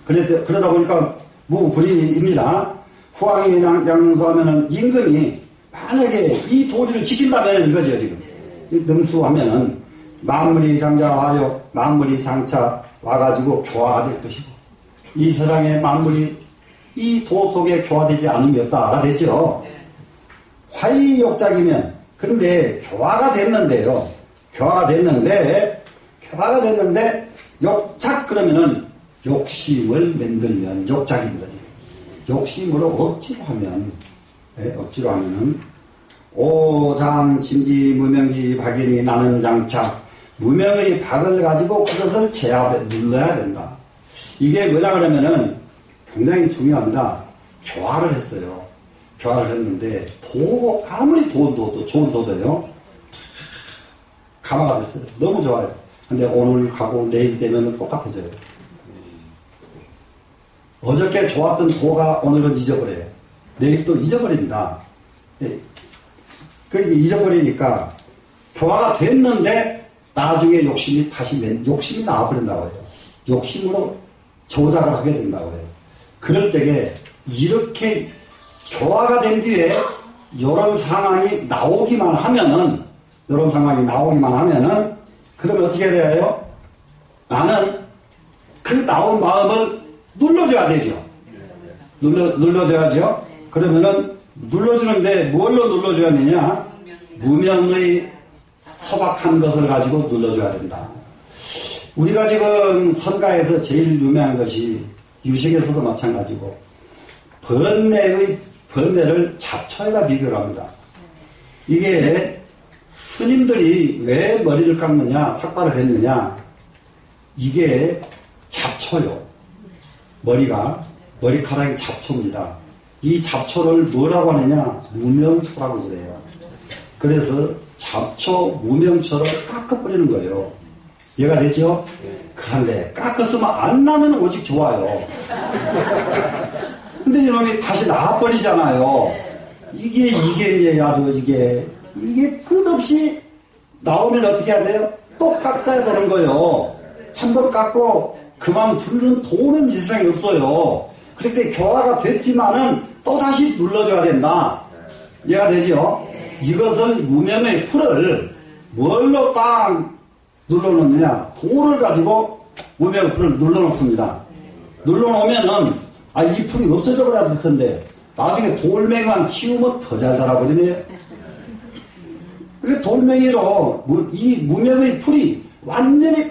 그러다 보니까 무불인입니다. 후왕이 양수하면은 임금이 만약에 이 도리를 지킨다면 이거죠, 지금. 능수하면은 만물이 장자 와요. 만물이 장차 와가지고 교화가 될 것이고. 이 세상의 만물이 이 도 속에 교화되지 않음이 없다가 됐죠. 화이욕작이면, 그런데 교화가 됐는데요. 교화가 됐는데, 욕작 그러면은 욕심을 만들면 욕작이거든요. 욕심으로 억지로 하면은, 오장, 진지, 무명지, 박인이 나는 장차, 무명의 박을 가지고 그것을 제압에 눌러야 된다. 이게 뭐냐 그러면은 굉장히 중요합니다. 교화를 했어요. 교화를 했는데, 아무리 좋은 도도요. 감화가 됐어요. 너무 좋아요. 근데 오늘 가고 내일 되면 똑같아져요. 어저께 좋았던 도가 오늘은 잊어버려요. 내일 또 잊어버립니다. 그러니까 잊어버리니까 교화가 됐는데 나중에 욕심이 나와버린다고 해요. 욕심으로 조작을 하게 된다고 해요. 그럴 때에 이렇게 교화가 된 뒤에 이런 상황이 나오기만 하면은 그러면 어떻게 돼야 해요? 나는 그 나온 마음을 눌러줘야 되죠. 눌러줘야죠. 그러면은 눌러주는데 뭘로 눌러줘야 되냐? 무명의 소박한 것을 가지고 눌러줘야 된다. 우리가 지금 선가에서 제일 유명한 것이 유식에서도 마찬가지고 번뇌를 잡초에다 비교를 합니다. 이게 스님들이 왜 머리를 깎느냐, 삭발을 했느냐, 이게 잡초요. 머리카락이 잡초입니다. 이 잡초를 뭐라고 하느냐, 무명초라고 그래요. 그래서 잡초, 무명초를 깎아버리는 거예요. 이해가 됐죠? 그런데 깎았으면 안 나면 오직 좋아요. 근데 이놈이 다시 나와버리잖아요. 이게 이제 아주 이게 끝없이 나오면 어떻게 해야 돼요? 또 깎아야 되는 거예요. 한 번 깎고 그만 두는 도는 이 세상에 없어요. 그런데 교화가 됐지만은 또 다시 눌러줘야 된다. 이해가 되죠? 이것을 무명의 풀을 뭘로 딱 눌러놓느냐? 돌을 가지고 무명의 풀을 눌러놓습니다. 눌러놓으면은, 이 풀이 없어져 버려야 될 텐데, 나중에 돌멩이만 치우면 더 잘 자라버리네요. 그 돌멩이로 이 무명의 풀이 완전히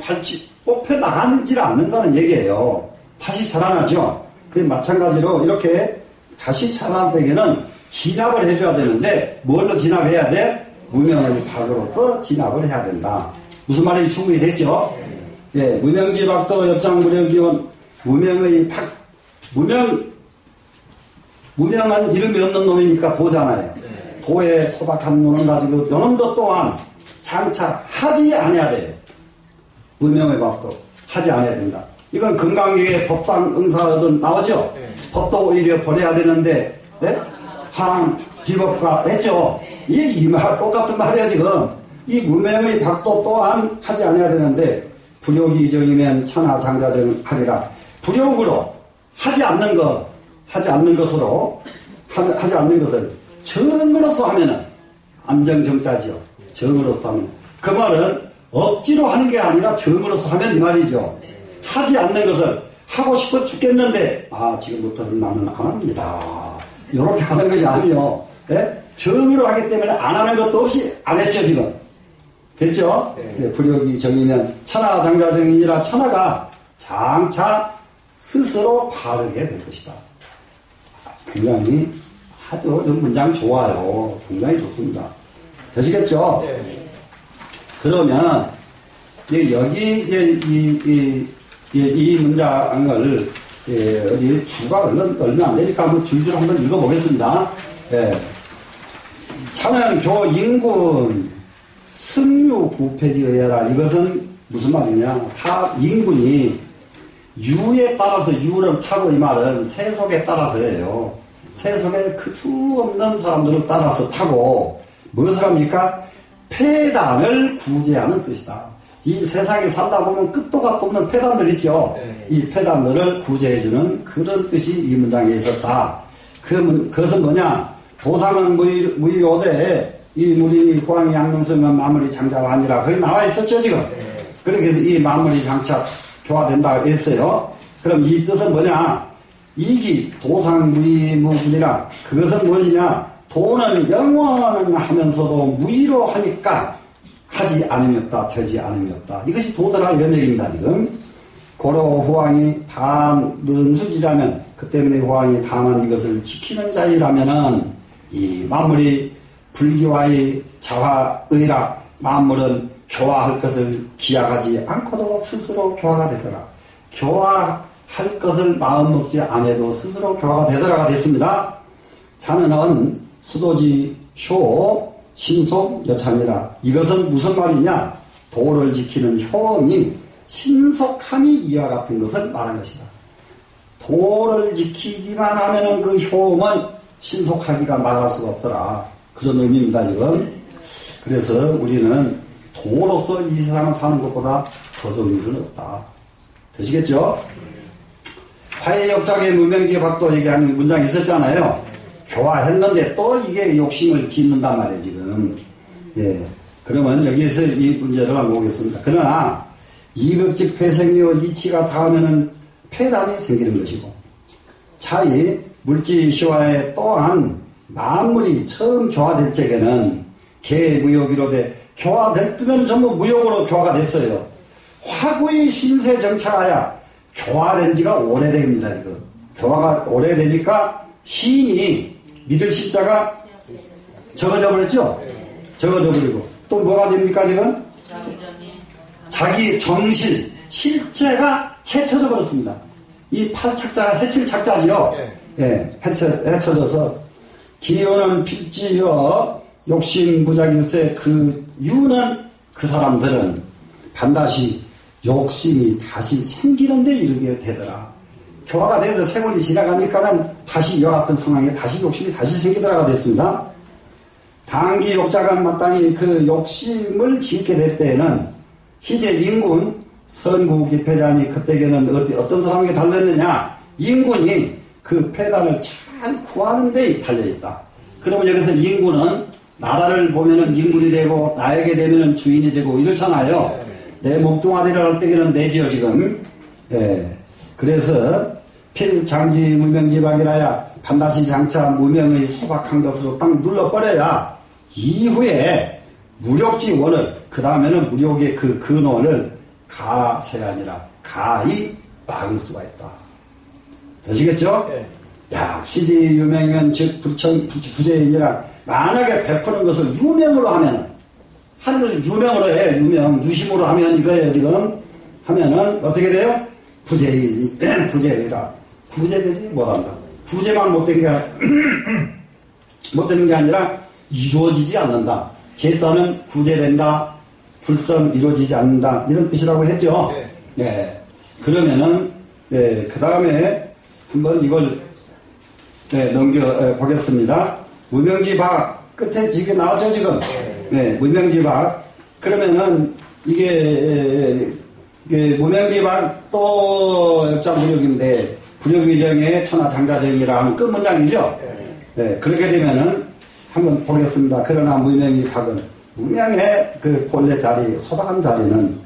뽑혀 나가지를 않는다는 얘기예요. 다시 자라나죠. 그 마찬가지로 이렇게 다시 자라날 때에는 진압을 해줘야 되는데 뭘로 진압해야 돼? 무명의 박으로서 진압을 해야 된다. 무슨 말인지 충분히 됐죠? 예, 무명지박도 엽장무력기원 무명의 박 무명한 이름이 없는 놈이니까 도잖아요. 도에 소박한 놈을 가지고 요놈도 또한 장차 하지 않아야 돼요. 무명의 박도 하지 않아야 된다. 이건 금강경의 법상 응사어든 나오죠? 법도 오히려 버려야 되는데, 네? 항, 비법과 했죠? 이 말, 똑같은 말이에요, 지금. 이 무명의 박도 또한 하지 않아야 되는데, 불욕이 정이면 천하 장자정 하리라. 불욕으로 하지 않는 것으로, 하지 않는 것을 정으로서 하면은, 안정정자지요. 정으로서 하면. 그 말은 억지로 하는 게 아니라 정으로서 하면 이 말이죠. 하지 않는 것을 하고 싶어 죽겠는데, 지금부터는 나는 안 합니다. 이렇게 하는 것이 아니요. 예? 정으로 하기 때문에 안 하는 것도 없이 안 했죠, 지금. 됐죠? 네. 불욕이 정이면 천하 장자정이니라 천하가 장차 스스로 바르게 될 것이다. 굉장히 아주 문장 좋아요. 굉장히 좋습니다. 되시겠죠? 네. 그러면 여기 이제 이 문장을 어디 주가 얼마 안 되니까 한번 줄줄 한번 읽어보겠습니다. 예. 찬양교 인군 승유 9페이지에 의하라. 이것은 무슨 말이냐? 인군이 유에 따라서 유를 타고 이 말은 세속에 따라서예요. 세속에 그 수 없는 사람들을 따라서 타고 무엇을 합니까? 폐단을 구제하는 뜻이다. 이 세상에 살다 보면 끝도 가 없는 폐단들 있죠. 이 폐단들을 구제해주는 그런 뜻이 이 문장에 있었다. 그것은 뭐냐? 도상은 무의로되 이 무리 후왕이 양능성은 마무리 장자가 아니라 거기 나와 있었죠 지금. 그렇게 해서 이 마무리 장차 교화된다 했어요. 그럼 이 뜻은 뭐냐? 이기 도상무의무분이라. 그것은 무엇이냐? 도는 영원은 하면서도 무의로 하니까 하지 않음이 없다, 되지 않음이 없다. 이것이 도더라 이런 얘기입니다 지금. 고로 후왕이 다한 능수지라면, 그 때문에 후왕이 다만 이것을 지키는 자이라면은 이 만물이 불기와의 자화의라. 만물은 교화할 것을 기약하지 않고도 스스로 교화가 되더라. 교화할 것을 마음 먹지 않아도 스스로 교화가 되더라가 됐습니다. 자네는 수도지 효 신속 여찬이라. 이것은 무슨 말이냐? 도를 지키는 효험이 신속함이 이와 같은 것을 말한 것이다. 도를 지키기만 하면은 그 효험은 신속하기가 말할 수가 없더라. 그런 의미입니다 지금. 그래서 우리는 도로서 이 세상을 사는 것보다 더 좋은 일은 없다. 되시겠죠? 화해역작의 무명기의 박도 얘기하는 문장이 있었잖아요. 교화했는데 또 이게 욕심을 짓는단 말이에요 지금. 예. 그러면 여기에서 이 문제를 한번 보겠습니다. 그러나 이극직 폐생이요 이치가 닿으면은 폐단이 생기는 것이고, 차이 물질시화에 또한 만물이 처음 교화될 적에는 개무욕이로 돼 교화될 때면 전부 무욕으로 교화가 됐어요. 화구의 신세 정착하야 교화된 지가 오래됩니다. 이거 교화가 오래되니까 신이 믿을 신자가 적어져 버렸죠. 적어져 버리고 또 뭐가 됩니까 지금? 자기 정실 실제가 해쳐져 버렸습니다. 이 팔착자가 해칠 착자지요. 예, 해쳐져서 기호는 필지여 욕심 부작일세. 그 유는 그 사람들은 반드시 욕심이 다시 생기는 데 이르게 되더라. 교화가 돼서 세월이 지나가니까는 다시 이와 같은 상황에 다시 욕심이 다시 생기더라가 됐습니다. 당기 욕자가 마땅히 그 욕심을 짓게 될 때에는 희재 인군 선구 기패자니 그때에는 어떤 사람에게 달렸느냐? 인군이 그 폐단을 잘 구하는 데 달려있다. 그러면 여기서 인군은 나라를 보면은 인군이 되고 나에게 되면은 주인이 되고 이렇잖아요. 내 몸뚱아리를 헐떡이는 내지요, 지금. 예. 그래서, 필장지 무명지박이라야 반드시 장차 무명의 소박한 것으로 딱 눌러버려야 이후에 무력지 원을, 그 다음에는 무력의 그 근원을 가세아니라 가히 막을 수가 있다. 되시겠죠? 예. 야, 시지 유명이면 즉 부재인이라 만약에 베푸는 것을 유명으로 하면, 하는 걸 유명으로 해, 유심으로 하면 이거예요, 지금. 하면은 어떻게 돼요? 부재인이라. 구제되지 못한다. 구제만 못된 게, 못되는 게 아니라 이루어지지 않는다. 제자는 구제된다. 불성 이루어지지 않는다. 이런 뜻이라고 했죠. 네. 네. 그러면은, 네, 그 다음에 한번 이걸, 네, 넘겨보겠습니다. 무명지박. 끝에 지게 나왔죠, 지금? 네, 무명지박. 그러면은, 이게 무명지박 또 역장부력인데, 부력위정의 천하장자정이라 하는 끝문장이죠? 네, 그렇게 되면은, 한번 보겠습니다. 그러나 무명지박은, 무명의 그 본래 자리, 소박한 자리는,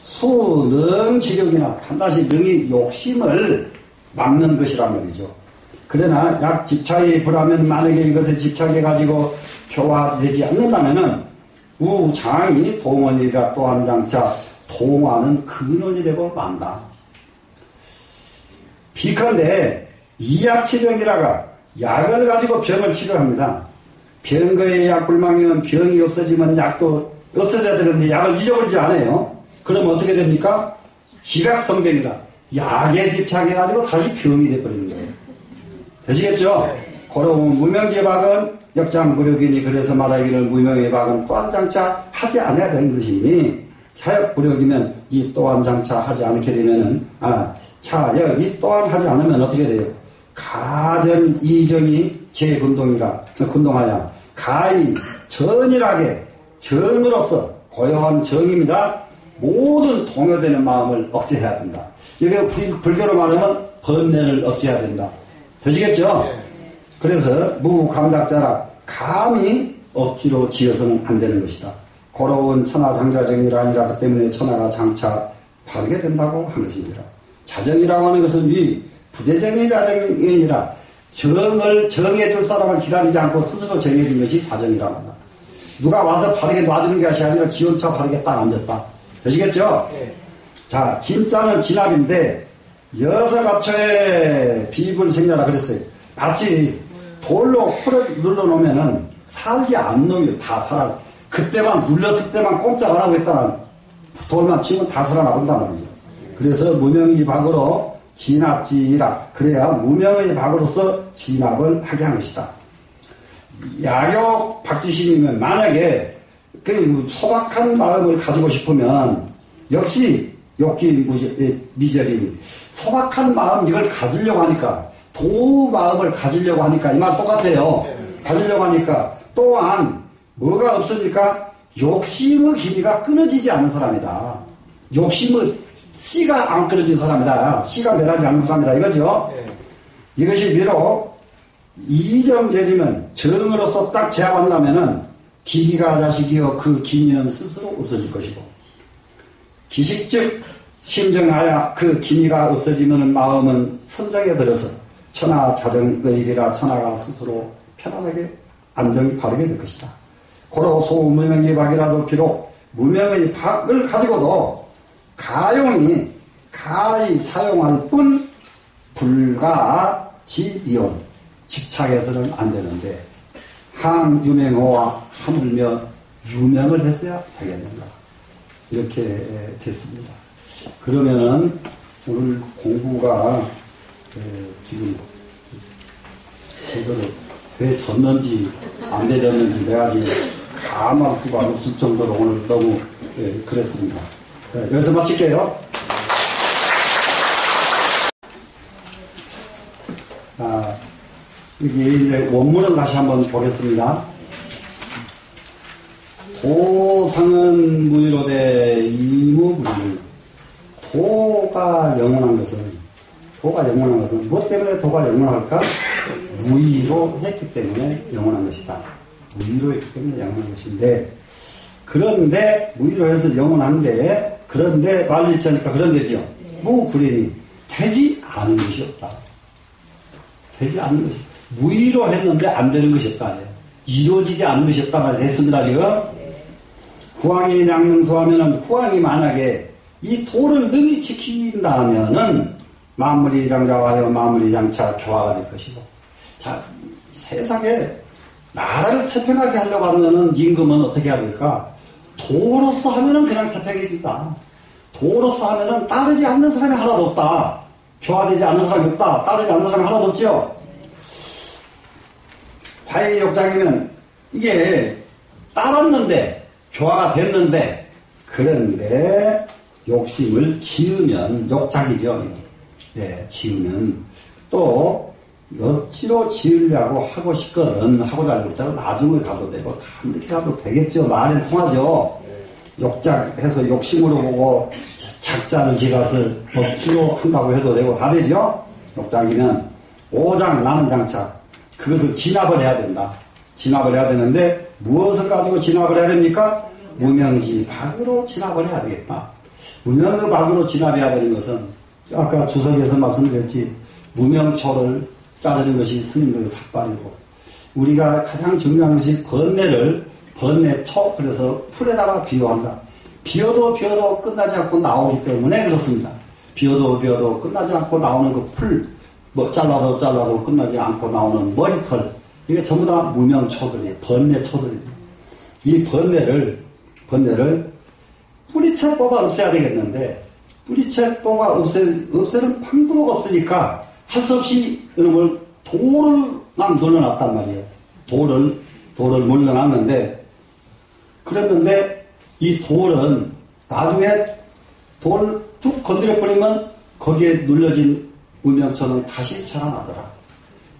수능지력이나 반드시 능이 욕심을 막는 것이란 말이죠. 그러나 약 집착이 불하면 만약에 이것에 집착해가지고 교화되지 않는다면은 우장이 동원이라 또한 장차 동화는 근원이 되고 만다. 비컨대 이약치병이라가 약을 가지고 병을 치료합니다. 병거의 약불망이면 병이 없어지면 약도 없어져야 되는데 약을 잊어버리지 않아요. 그럼 어떻게 됩니까? 지각성병이라 약에 집착해가지고 다시 병이 돼버리는 거예요. 되시겠죠? 그러면 무명지박은 역장무력이니 그래서 말하기를 무명의 박은 또한 장차 하지 않아야 되는 것이니 차역무력이면 이 또한 장차 하지 않게 되면은 차역 이 또한 하지 않으면 어떻게 돼요? 가전 이정이 제군동이라 군동하야 가히 전일하게 정으로서 고요한 정입니다. 모든 동요되는 마음을 억제해야 된다. 이게 불교로 말하면 번뇌를 억제해야 된다. 되시겠죠? 네. 그래서 무감닥자라 감히 억지로 지어서는 안 되는 것이다. 고로운 천하장자정이라 아니라 그 때문에 천하가 장차 바르게 된다고 한 것입니다. 자정이라고 하는 것은 이 부재정의 자정이 아니라 정을 정해줄 사람을 기다리지 않고 스스로 정해진 것이 자정이라고 한다. 누가 와서 바르게 놔주는 것이 아니라 지원차 바르게 딱 앉았다. 되시겠죠? 네. 자, 진짜는 진압인데 여서갑초에 비불생자라 그랬어요. 마치 돌로 풀을 눌러놓으면은 살지 않는 놈이 다 살아. 그때만 눌렀을 때만 꼼짝 안 하고 있다는 돌만 치면 다 살아나본단 말이죠. 그래서 무명의 박으로 진압지라. 그래야 무명의 박으로서 진압을 하게 하는 것이다. 야욕 박지심이면 만약에 그 소박한 마음을 가지고 싶으면 역시 욕기 미절이 소박한 마음 이걸 가지려고 하니까 도 마음을 가지려고 하니까 이 말 똑같아요. 가지려고 하니까 또한 뭐가 없으니까 욕심의 기미가 끊어지지 않는 사람이다. 욕심의 씨가 안 끊어진 사람이다. 씨가 멸하지 않는 사람이다 이거죠. 이것이 비록 이정재지면 정으로서 딱 제압한다면은 기기가 자식이여 그 기미는 스스로 없어질 것이고 기식즉 심정하여 그 기미가 없어지면 마음은 선정에 들어서 천하 자정의리라 천하가 스스로 편안하게 안정이 바르게 될 것이다. 고로 소무명의 박이라도 비록 무명의 박을 가지고도 가용이 가히 사용할 뿐 불가지이온 집착해서는 안 되는데 항유명호와 하물며 유명을 했어야 되겠는가. 이렇게 됐습니다. 그러면은 오늘 공부가 지금 제대로 되졌는지 안 되졌는지 내가 지금 감할 수가 없을 정도로 오늘 너무 그랬습니다. 여기서 마칠게요. 여기 이제 원문을 다시 한번 보겠습니다. 도상은 무의로되 이무불이. 도가 영원한 것은 무엇 때문에 도가 영원할까? 무의로 했기 때문에 영원한 것이다. 무의로 했기 때문에 영원한 것인데, 그런데 무의로 해서 영원한데 그런데 말일자니까 그런 데지요. 무불인이 되지 않은 것이 없다. 되지 않는 것이 무의로 했는데 안 되는 것이 없다. 이루어지지 않는 것이 없다 말해서 했습니다. 지금 후왕이 양능소하면은 후왕이 만약에 이 도를 능히 지킨다면은 만물이 장자하여 만물이 장차 조화가 될 것이고, 자, 세상에 나라를 태평하게 하려고 하면은 임금은 어떻게 해야 될까? 도로서 하면은 그냥 태평해진다. 도로서 하면은 따르지 않는 사람이 하나도 없다. 교화되지 않는 사람이 없다. 따르지 않는 사람이 하나도 없죠. 화해욕장이면 이게 따랐는데 교화가 됐는데, 그런데 욕심을 지으면 욕작이죠. 예, 지으면 또 억지로 지으려고 하고 싶거든. 하고 알고 있다가 나중에 가도 되고 다 이렇게 가도 되겠죠. 말은 통하죠. 욕작해서 욕심으로 보고 작자를 지어서 억지로 한다고 해도 되고 다 되죠. 욕작이면 오장 나는 장차 그것을 진압을 해야 된다. 진압을 해야 되는데 무엇을 가지고 진압을 해야 됩니까? 무명지박으로 진압을 해야 되겠다. 무명지박으로 진압해야 되는 것은 아까 주석에서 말씀드렸지, 무명초를 자르는 것이 스님들의 삭발이고, 우리가 가장 중요한 것이 번뇌초, 그래서 풀에다가 비유한다. 비워도 끝나지 않고 나오기 때문에 그렇습니다. 비워도 끝나지 않고 나오는 그 풀, 잘라도 끝나지 않고 나오는 머리털, 이게 전부 다 무명초들이에요. 번뇌초들이에요. 이 번뇌를 뿌리채뽀가 없애야 되겠는데, 뿌리채뽀가 없애는 방법가 없으니까 할 수 없이 이놈을 돌을 눌러놨단 말이에요. 돌을 물려놨는데, 그랬는데 이 돌은 나중에 돌을 쭉 건드려버리면 거기에 눌려진 무명초는 다시 자라나더라.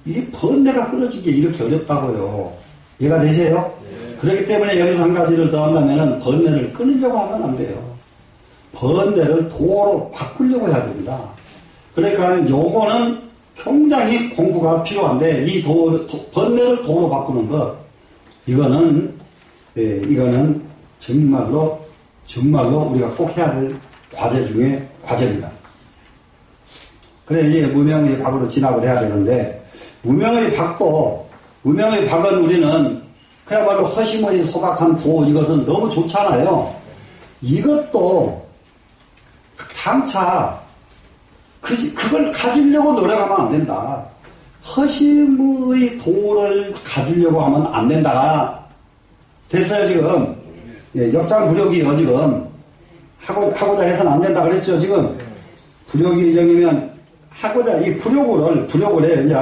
이게 번뇌가 끊어지기 이렇게 어렵다고요. 이해가 되세요? 그렇기 때문에 여기서 한 가지를 더 한다면은 번뇌를 끊으려고 하면 안 돼요. 번뇌를 도로 바꾸려고 해야 됩니다. 그러니까 요거는 굉장히 공부가 필요한데, 이 번뇌를 도로 바꾸는 것, 이거는 정말로 우리가 꼭 해야 될 과제 중에 과제입니다. 그래, 이제 무명의 박으로 진압을 해야 되는데, 무명의 박은 우리는 그야말로 허심의 소각한 도, 이것은 너무 좋잖아요. 이것도 장차 그걸 가지려고 노력하면 안 된다. 허심의 도를 가지려고 하면 안 된다. 됐어요, 지금? 예, 역장불욕이요, 지금. 하고자 해서는 안 된다 그랬죠, 지금? 불욕이 정이면 이 불욕을 해요. 이제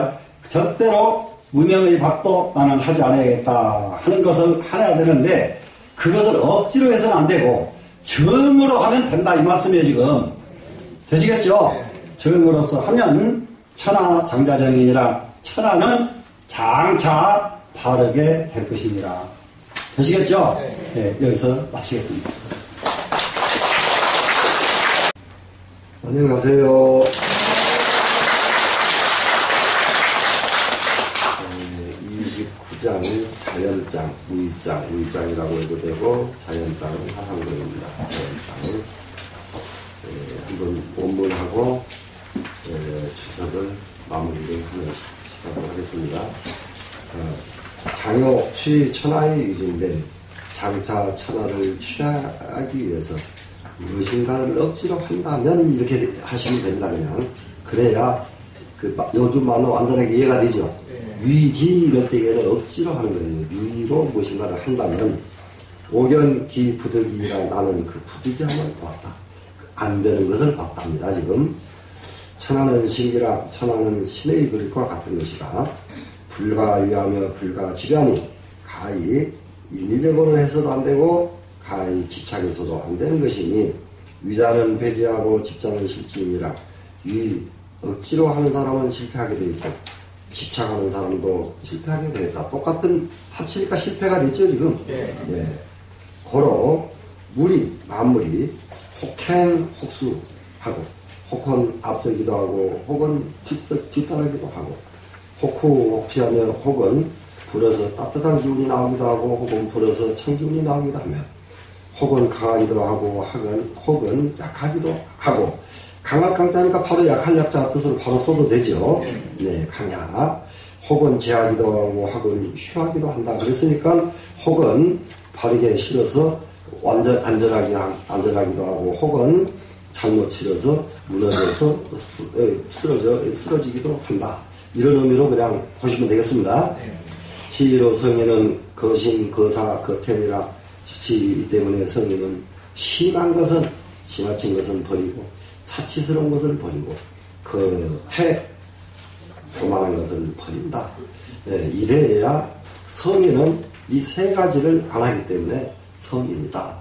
절대로 무명의 박도 나는 하지 않아야겠다 하는 것을 해야 되는데, 그것을 억지로 해서는 안 되고 정으로 하면 된다 이 말씀이에요. 지금 되시겠죠? 정으로서 하면 천하 장자정이니라. 천하는 장차 바르게 될 것이니라. 되시겠죠? 네, 여기서 마치겠습니다. 안녕하세요. 29장은 자연장, 우의장이라고 해도 되고, 자연장은 하상도입니다. 자연장을 한번 원문하고 추석을 마무리를 하는 시간을 하겠습니다. 장요 취 천하에 유진된 장차 천하를 취하기 위해서 무엇인가를 억지로 한다면 이렇게 하시면 된다. 그냥 그래야 요즘 말로 완전하게 이해가 되죠. 유의지 이럴 때에는 억지로 하는 거예요. 유의로 무엇인가를 한다면 오견기 부득이라 나는 그 부득이함을 보았다. 안 되는 것을 봤답니다. 지금 천하는 신기라, 천하는 신의 그릇과 같은 것이다. 불가위하며 불가지간이 가히 인위적으로 해서도 안 되고 가히 집착해서도 안 되는 것이니 위자는 배제하고 집착은 실지니라. 억지로 하는 사람은 실패하게 되어 있고 집착하는 사람도 실패하게 되어 있다. 똑같은 합치니까 실패가 됐죠 지금. 예. 고로 만물이 혹행 혹수하고 혹은 앞서기도 하고 혹은 뒤따르기도 하고 혹후 혹취하며 혹은 불어서 따뜻한 기운이 나오기도 하고 혹은 불어서 찬 기운이 나오기도 하며 혹은 강하기도 하고 혹은 약하기도 하고 강할 강자니까 바로 약할 약자 뜻으로 바로 써도 되죠. 네, 강약. 혹은 제하기도 하고 혹은 휴하기도 한다. 그랬으니까 혹은 바르게 실어서 완전 안전하기도 하고 혹은 잘못 치러서 무너져서 쓰러지기도 한다. 이런 의미로 그냥 보시면 되겠습니다. 시로 성인은 거심, 거사, 거태이라 시 때문에 성인은 심한 것은 지나친 것은 버리고 사치스러운 것을 버리고 교만한 것을 버린다. 네, 이래야 성인은 이 세 가지를 안 하기 때문에 성인이다.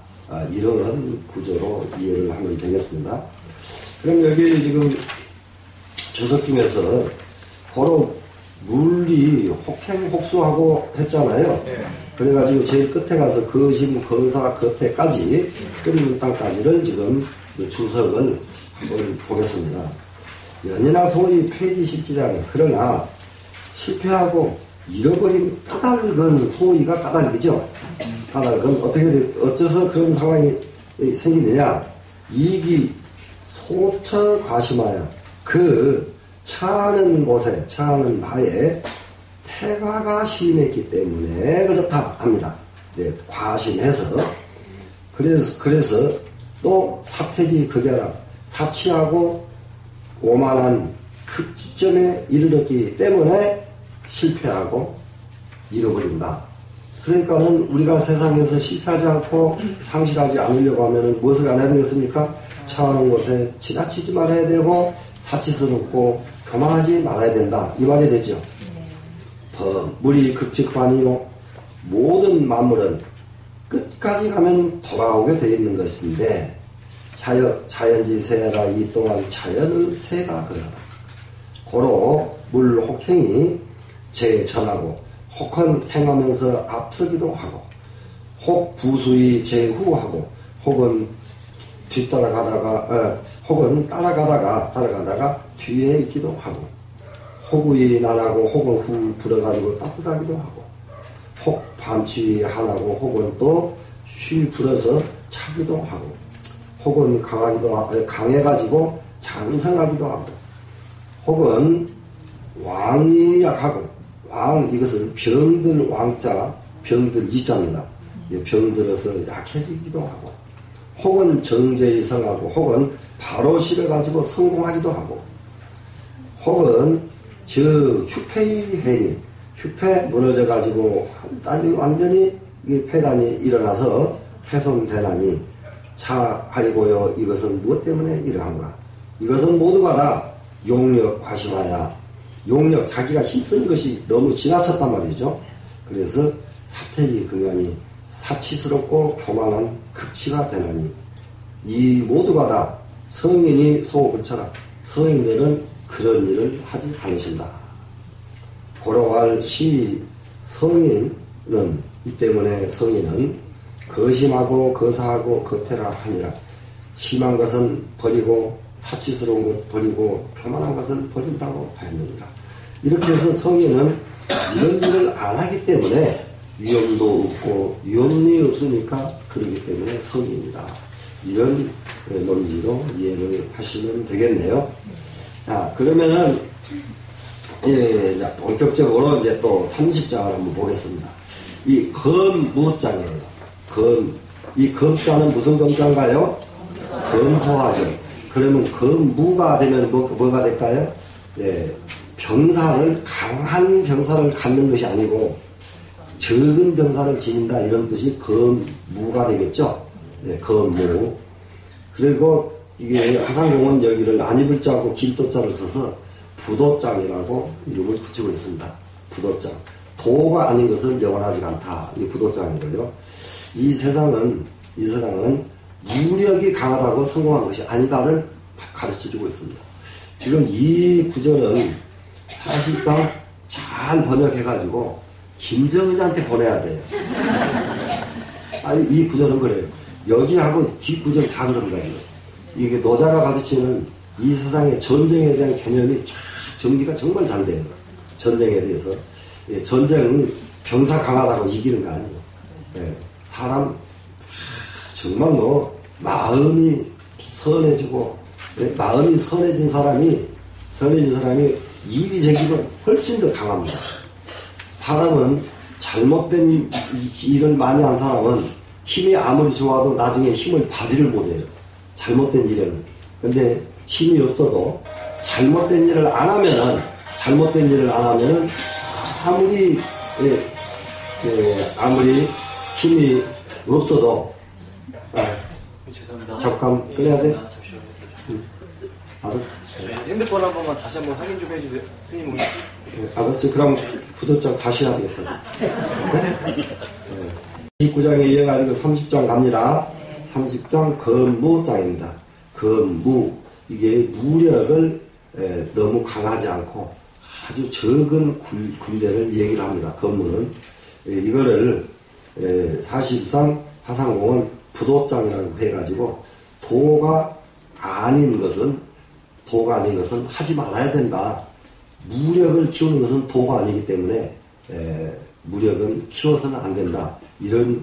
이런 구조로 이해를 하면 되겠습니다. 그럼 여기 지금 주석 중에서 고로 물리 혹행혹수하고 했잖아요. 그래가지고 제일 끝에 가서 거심, 거사, 거태까지 끓는 땅까지를 지금 주석을 한번 보겠습니다. 연이나 소위 폐지 실지라는 그러나 실패하고 잃어버린 까닭은 소위가 까닭이죠. 까닭은 어째서 그런 상황이 생기느냐. 이기 소처 과심하여 그 처하는 곳에 처하는 바에 태가가 심했기 때문에 그렇다 합니다. 네, 과심해서 그래서 또 사태지 극야라 사치하고 오만한 극지점에 이르렀기 때문에 실패하고 잃어버린다. 그러니까는 우리가 세상에서 실패하지 않고 상실하지 않으려고 하면은 무엇을 안 해야 되겠습니까? 처하는 곳에 지나치지 말아야 되고 사치스럽고 교만하지 말아야 된다. 이 말이 되죠. 물이 극직반이요. 모든 만물은 끝까지 가면 돌아오게 되어 있는 것인데 자연지 세라 이 또한 자연의 새가 그러다. 고로 물 혹행이 제전하고 혹은 행하면서 앞서기도 하고 혹 부수의 제후하고 혹은 혹은 따라가다가 뒤에 있기도 하고 혹의 난하고 혹은 후 불어가지고 따뜻하기도 하고 혹 반추위 하나고 혹은 또 쉬 불어서 차기도 하고 혹은 강해가지고 장성하기도 하고 혹은 왕이 약하고 이것은 병들 왕자 병들 이자입니다. 병들어서 약해지기도 하고 혹은 정제히 성하고 혹은 바로 실어가지고 성공하기도 하고 혹은 휴폐의 회님 휴폐 무너져가지고 완전히 폐란이 일어나서 훼손되나니 차하리고요. 이것은 무엇 때문에 이러한가? 이것은 모두가 다 용력 과심하야 용력 자기가 힘쓰는 것이 너무 지나쳤단 말이죠. 그래서 사태지 극연이 사치스럽고 교만한 극치가 되나니 이 모두가 다 성인이 소불처럼 성인들은 그런 일을 하지 않으신다. 고로할 시 성인은 이 때문에 성인은 거심하고 거사하고 거태라 하니라. 심한 것은 버리고 사치스러운 것 버리고 교만한 것은 버린다고 하였느니라. 이렇게 해서 성인은 이런 일을 안 하기 때문에 위험도 없고 위험이 없으니까 그러기 때문에 성인이다. 이런 논리로 이해를 하시면 되겠네요. 자, 그러면은 본격적으로 이제 또 30장을 한번 보겠습니다. 이 검무장이에요. 이 검자는 무슨 검자인가요? 검소하죠. 그러면 검무가 되면 뭐가 될까요? 강한 병사를 갖는 것이 아니고 적은 병사를 지닌다 이런 뜻이 검무가 되겠죠. 검무. 그리고 이게 화상공은 여기를 안입을자하고 길도자를 써서 부도장이라고 이름을 붙이고 있습니다. 부도장. 도가 아닌 것은 영원하지 않다. 이게 부도장이고요. 이 세상은 무력이 강하다고 성공한 것이 아니다를 가르쳐주고 있습니다. 지금 이 구절은 사실상 잘 번역해가지고 김정은한테 보내야 돼요. 아니, 이 구절은 그래요. 여기하고 뒷구절 다 그런 거예요. 이게 노자가 가르치는 이 세상의 전쟁에 대한 개념이 쫙 정리가 정말 잘 돼요. 전쟁에 대해서. 전쟁은 병사 강하다고 이기는 거 아니에요. 사람 정말로 마음이 선해지고, 마음이 선해진 사람이 일이 생기면 훨씬 더 강합니다. 사람은 잘못된 일을 많이 한 사람은 힘이 아무리 좋아도 나중에 힘을 발휘를 못해요. 잘못된 일에는. 근데 힘이 없어도 잘못된 일을 안 하면은 아무리 힘이 없어도 죄송합니다. 잠깐 끊어야 돼? 잠시만요. 알았어. 저희 핸드폰 한 번만 다시 한번 확인 좀 해주세요. 스님 오늘. 알았어. 그럼 구독장 다시 해야 되겠다. 29장에 이어가지고 30장 갑니다. 30장 건무장입니다. 건무. 이게 무력을 너무 강하지 않고 아주 적은 군대를 얘기를 합니다. 건무는. 이거를 사실상 화상공은 부도장이라고 해가지고 도가 아닌 것은 하지 말아야 된다. 무력을 키우는 것은 도가 아니기 때문에 무력은 키워서는 안 된다. 이런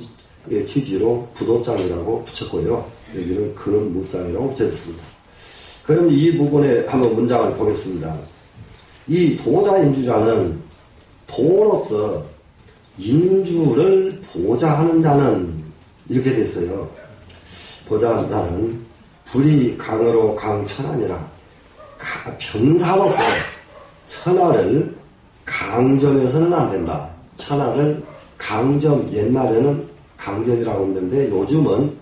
취지로 부도장이라고 붙였고요. 여기는 건무장이라고 붙여졌습니다. 그럼 이 부분에 한번 문장을 보겠습니다. 이 도자인주자는 도로서 인주를 보좌하는 자는 이렇게 됐어요. 보좌하는 자는 불이 강으로 강천하니라. 병사로서 천하를 강점해서는 안 된다. 천하를 강점, 옛날에는 강점이라고 했는데 요즘은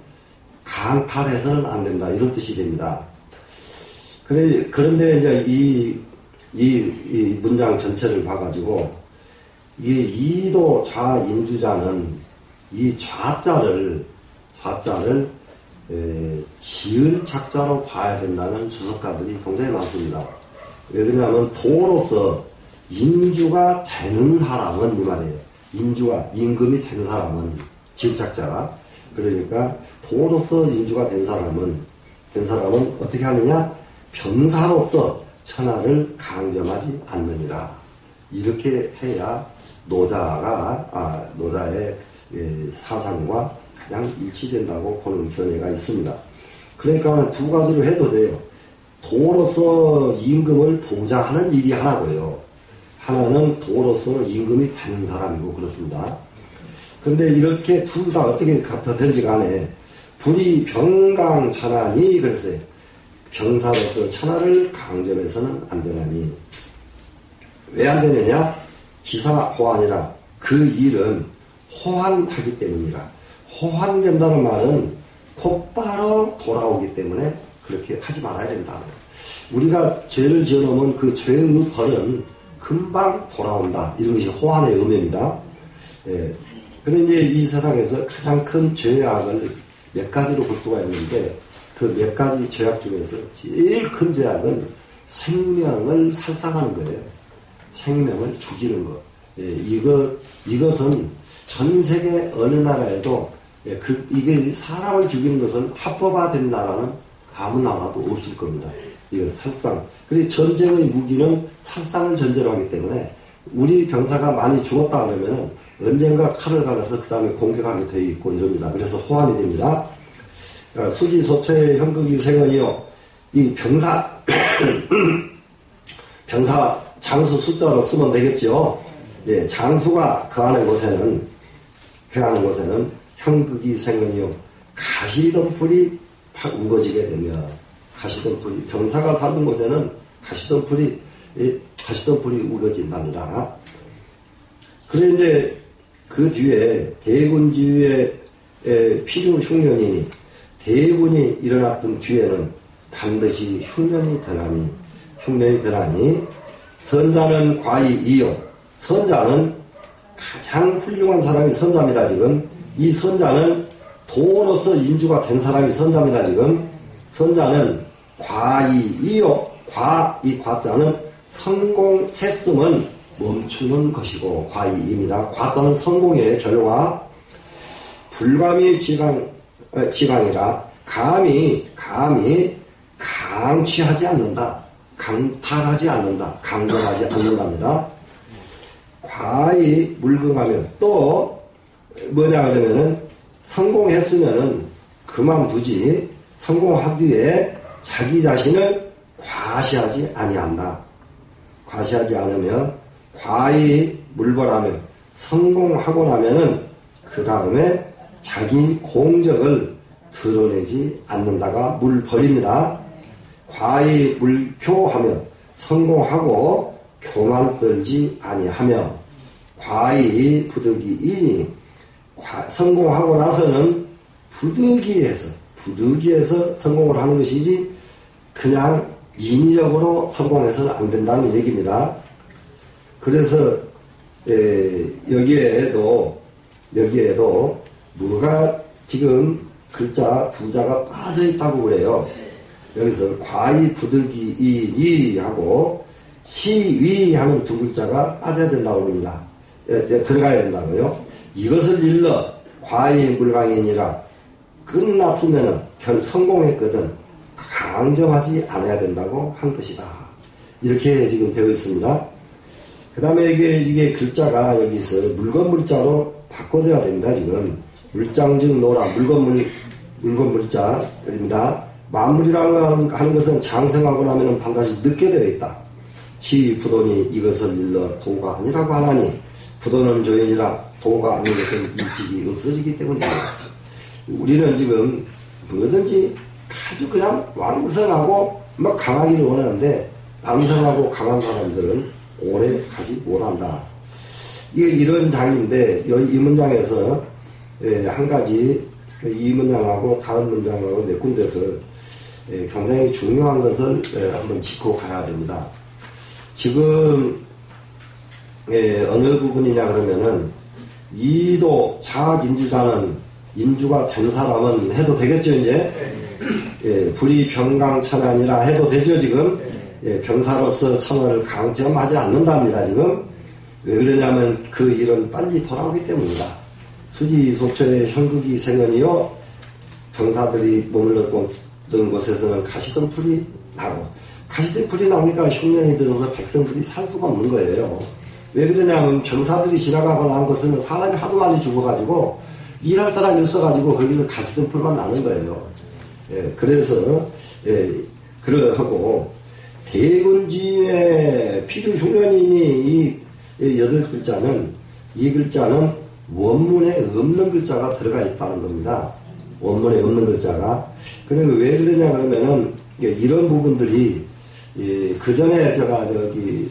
강탈해서는 안 된다. 이런 뜻이 됩니다. 그런데 이제 이 문장 전체를 봐가지고 이 이도 좌인주자는 이 좌자를 지을 착자로 봐야 된다는 주석가들이 굉장히 많습니다. 왜 그러냐면 도로서 인주가 되는 사람은 이 말이에요. 인주가 임금이 된 사람은 지을 착자가 그러니까 도로서 인주가 된 사람은 어떻게 하느냐? 병사로서 천하를 강점하지 않느니라. 이렇게 해야 노자의 사상과 가장 일치된다고 보는 견해가 있습니다. 그러니까 두 가지로 해도 돼요. 도로서 임금을 보좌하는 일이 하나고요. 하나는 도로서 임금이 되는 사람이고 그렇습니다. 근데 이렇게 둘 다 어떻게 같든지 간에 불이 병강천하니 그랬어요. 병사로서 천하를 강점해서는 안 되나니. 왜 안 되느냐? 기사호환이라. 그 일은 호환하기 때문이라. 호환된다는 말은 곧바로 돌아오기 때문에 그렇게 하지 말아야 된다. 우리가 죄를 지어놓으면 그 죄의 벌은 금방 돌아온다. 이런 것이 호환의 의미입니다. 그런데 이제 이 세상에서 가장 큰 죄악을 몇 가지로 볼 수가 있는데 그 몇 가지 죄악 중에서 제일 큰 죄악은 생명을 살상하는 거예요. 생명을 죽이는 것. 이것은 전 세계 어느 나라에도 이게 사람을 죽이는 것은 합법화된 나라는 아무 나라도 없을 겁니다. 이거 살상. 그리고 전쟁의 무기는 살상을 전제로 하기 때문에 우리 병사가 많이 죽었다 그러면은 언젠가 칼을 갈아서 그 다음에 공격하게 되어 있고 이럽니다. 그래서 호환이 됩니다. 수지소처의 형극이 생언이요. 이 병사 장수 숫자로 쓰면 되겠죠. 예, 장수가 거하는 곳에는 형극이 생언이요. 가시덤불이 우거지게 되며 가시덤불이 병사가 사는 곳에는 가시덤불이 우거진답니다. 그래 이제 그 뒤에 대군주의 필요 흉년이니 대군이 일어났던 뒤에는 반드시 흉년이 되나니 선자는 과이이요. 선자는 가장 훌륭한 사람이 선자입니다. 지금 이 선자는 도로서 인주가 된 사람이 선자입니다. 지금 선자는 과이이요. 이 과자는 성공했음은 멈추는 것이고 과이입니다. 과자는 성공의 결과. 불감이 지강이라 감히 강취하지 않는다. 강탈하지 않는다. 강건하지 않는답니다. 과히 물금하면 또 뭐냐 그러면은 성공했으면은 그만두지 성공한 뒤에 자기 자신을 과시하지 아니한다. 과시하지 않으면 과히 물벌하며 성공하고 나면은 그 다음에 자기 공적을 드러내지 않는다가 물벌입니다. 과히 물표하며 성공하고 교만 떨지 아니하며 과히 부득이이니 성공하고 나서는 부득이해서 성공을 하는 것이지 그냥 인위적으로 성공해서는 안 된다는 얘기입니다. 그래서 여기에도 누가 지금 글자 두 자가 빠져 있다고 그래요. 여기서 과히 부득이이니 하고 시위 하는 두 글자가 빠져야 된다고 합니다. 들어가야 된다고요. 이것을 일러 과히 물강이니라 끝났으면 성공했거든 강정하지 않아야 된다고 한 것이다. 이렇게 지금 되어 있습니다. 그 다음에 이게 글자가 여기서 물건 물자로 바꿔줘야 됩니다. 지금 물장즉 노라 물건 물자입니다. 만물이라고 하는 것은 장성하고 나면 반드시 늦게 되어 있다. 시 부돈이 이것을 일러 도가 아니라고 하나니 부돈은 조연이라 도가 아닌 것은 일찍이 없어지기 때문이다. 우리는 지금 뭐든지 아주 그냥 왕성하고 막 강하기를 원하는데 왕성하고 강한 사람들은 오래 가지 못한다. 이게 이런 장인데 이 문장에서 한 가지 이 문장하고 다른 문장하고 몇 군데서 굉장히 중요한 것을 한번 짚고 가야 됩니다. 지금 어느 부분이냐 그러면은 이도 자학인주자는 인주가 된 사람은 해도 되겠죠 이제 불이 병강천안이라 해도 되죠 지금 병사로서 천안을 강점하지 않는답니다 지금. 왜 그러냐면 그 일은 빨리 돌아오기 때문입니다. 수지소처의 형극이 생연이요 병사들이 머물렀던 곳에서는 가시덤불이 나고 가시덤불이 나오니까 흉년이 들어서 백성들이 살 수가 없는 거예요. 왜 그러냐면 병사들이 지나가거나 한 것은 사람이 하도 많이 죽어가지고 일할 사람이 없어가지고 거기서 가시덤불만 나는 거예요. 그래서 그러하고 대군지의 필요 흉년이니 이 8글자는 이 글자는 원문에 없는 글자가 들어가 있다는 겁니다. 원문에 없는 글자가. 그리고 왜 그러냐 그러면은 이런 부분들이 그 전에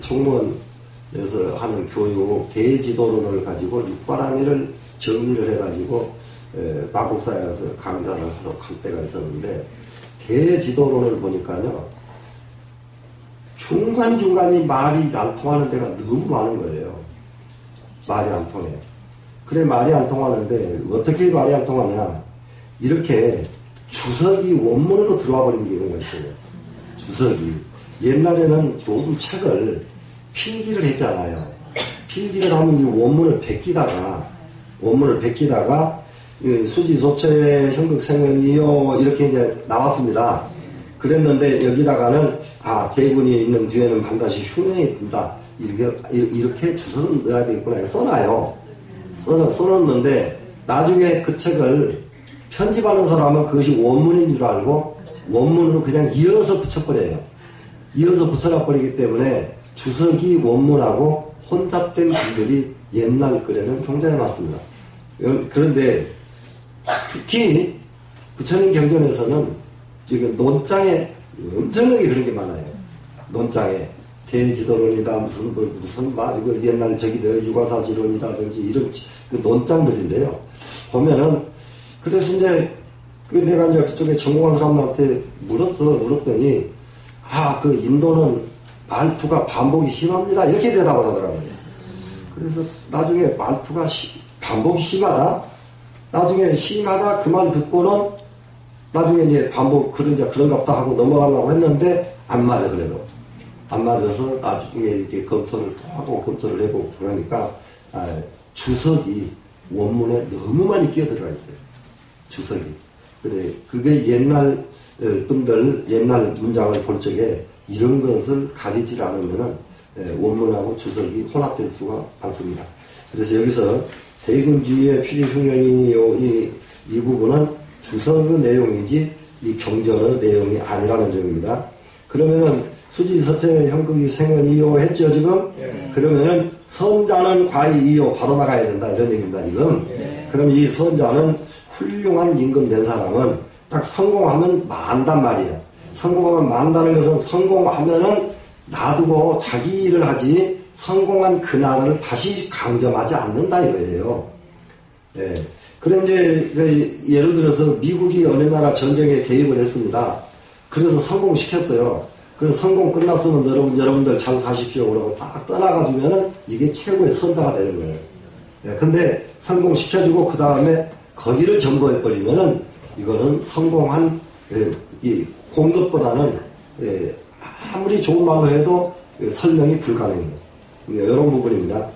청문에서 하는 교육 대지도론을 가지고 육바라밀을 정리를 해가지고 마국사에 가서 강좌를 하러 갈 때가 있었는데 대지도론을 보니까요 중간중간이 말이 안 통하는 데가 너무 많은 거예요. 말이 안 통해. 그래 말이 안 통하는데 어떻게 말이 안 통하냐 이렇게 주석이 원문으로 들어와 버린 경우가 있어요. 주석이 옛날에는 모든 책을 필기를 했잖아요. 필기를 하면 이 원문을 베끼다가 수지소처의 형극생연이요 이렇게 이제 나왔습니다. 그랬는데 여기다가는 대군이 있는 뒤에는 반드시 흉년이 든다 이렇게 주석을 넣어야 되겠구나 써놔요. 써놨는데 나중에 그 책을 편집하는 사람은 그것이 원문인 줄 알고 원문으로 그냥 이어서 붙여버려요. 이어서 붙여놔버리기 때문에 주석이 원문하고 혼잡된 글들이 옛날 글에는 굉장히 많습니다. 그런데 특히 부처님 경전에서는 지금 논장에 엄청나게 그런 게 많아요. 논장에 대지도론이다 무슨 이거 옛날 유과사 지론이라든지 이런 그 논장들인데요. 보면은 그래서 이제 내가 이제 그쪽에 전공한 사람한테 물었더니 그 인도는 말투가 반복이 심합니다 이렇게 대답을 하더라고요. 그래서 나중에 말투가 반복이 심하다 나중에 심하다 그 말 듣고는 나중에 이제 반복 그런갑다 하고 넘어가려고 했는데 안 맞아. 그래도 안 맞아서 나중에 이렇게 검토를 해보고 그러니까 주석이 원문에 너무 많이 끼어들어가 있어요. 주석이. 그래 그게 옛날 분들 옛날 문장을 볼 적에 이런 것을 가리지 않으면은 원문하고 주석이 혼합될 수가 많습니다. 그래서 여기서 대군주의 필요흉년이 이 부분은 주석의 내용이지 이 경전의 내용이 아니라는 점입니다. 그러면은 수지서체 형극이 생언이요 했죠 지금? 그러면은 선자는 과이이요 바로 나가야 된다 이런 얘기입니다 지금. 그럼 이 선자는 훌륭한 임금된 사람은 딱 성공하면 만단 말이에요. 성공하면 만다는 것은 성공하면은 놔두고 자기 일을 하지 성공한 그날을 다시 강점하지 않는다 이거예요. 예. 그럼 이제 예를 들어서 미국이 어느 나라 전쟁에 개입을 했습니다. 그래서 성공시켰어요. 그래서 성공 끝났으면 여러분들 장사하십시오 그러고 딱 떠나가주면은 이게 최고의 선자가 되는 거예요. 예. 근데 성공시켜주고 그 다음에 거기를 점거해버리면은 이거는 성공한 이 공덕보다는 아무리 좋은 말로 해도 설명이 불가능해요. 이런 부분입니다.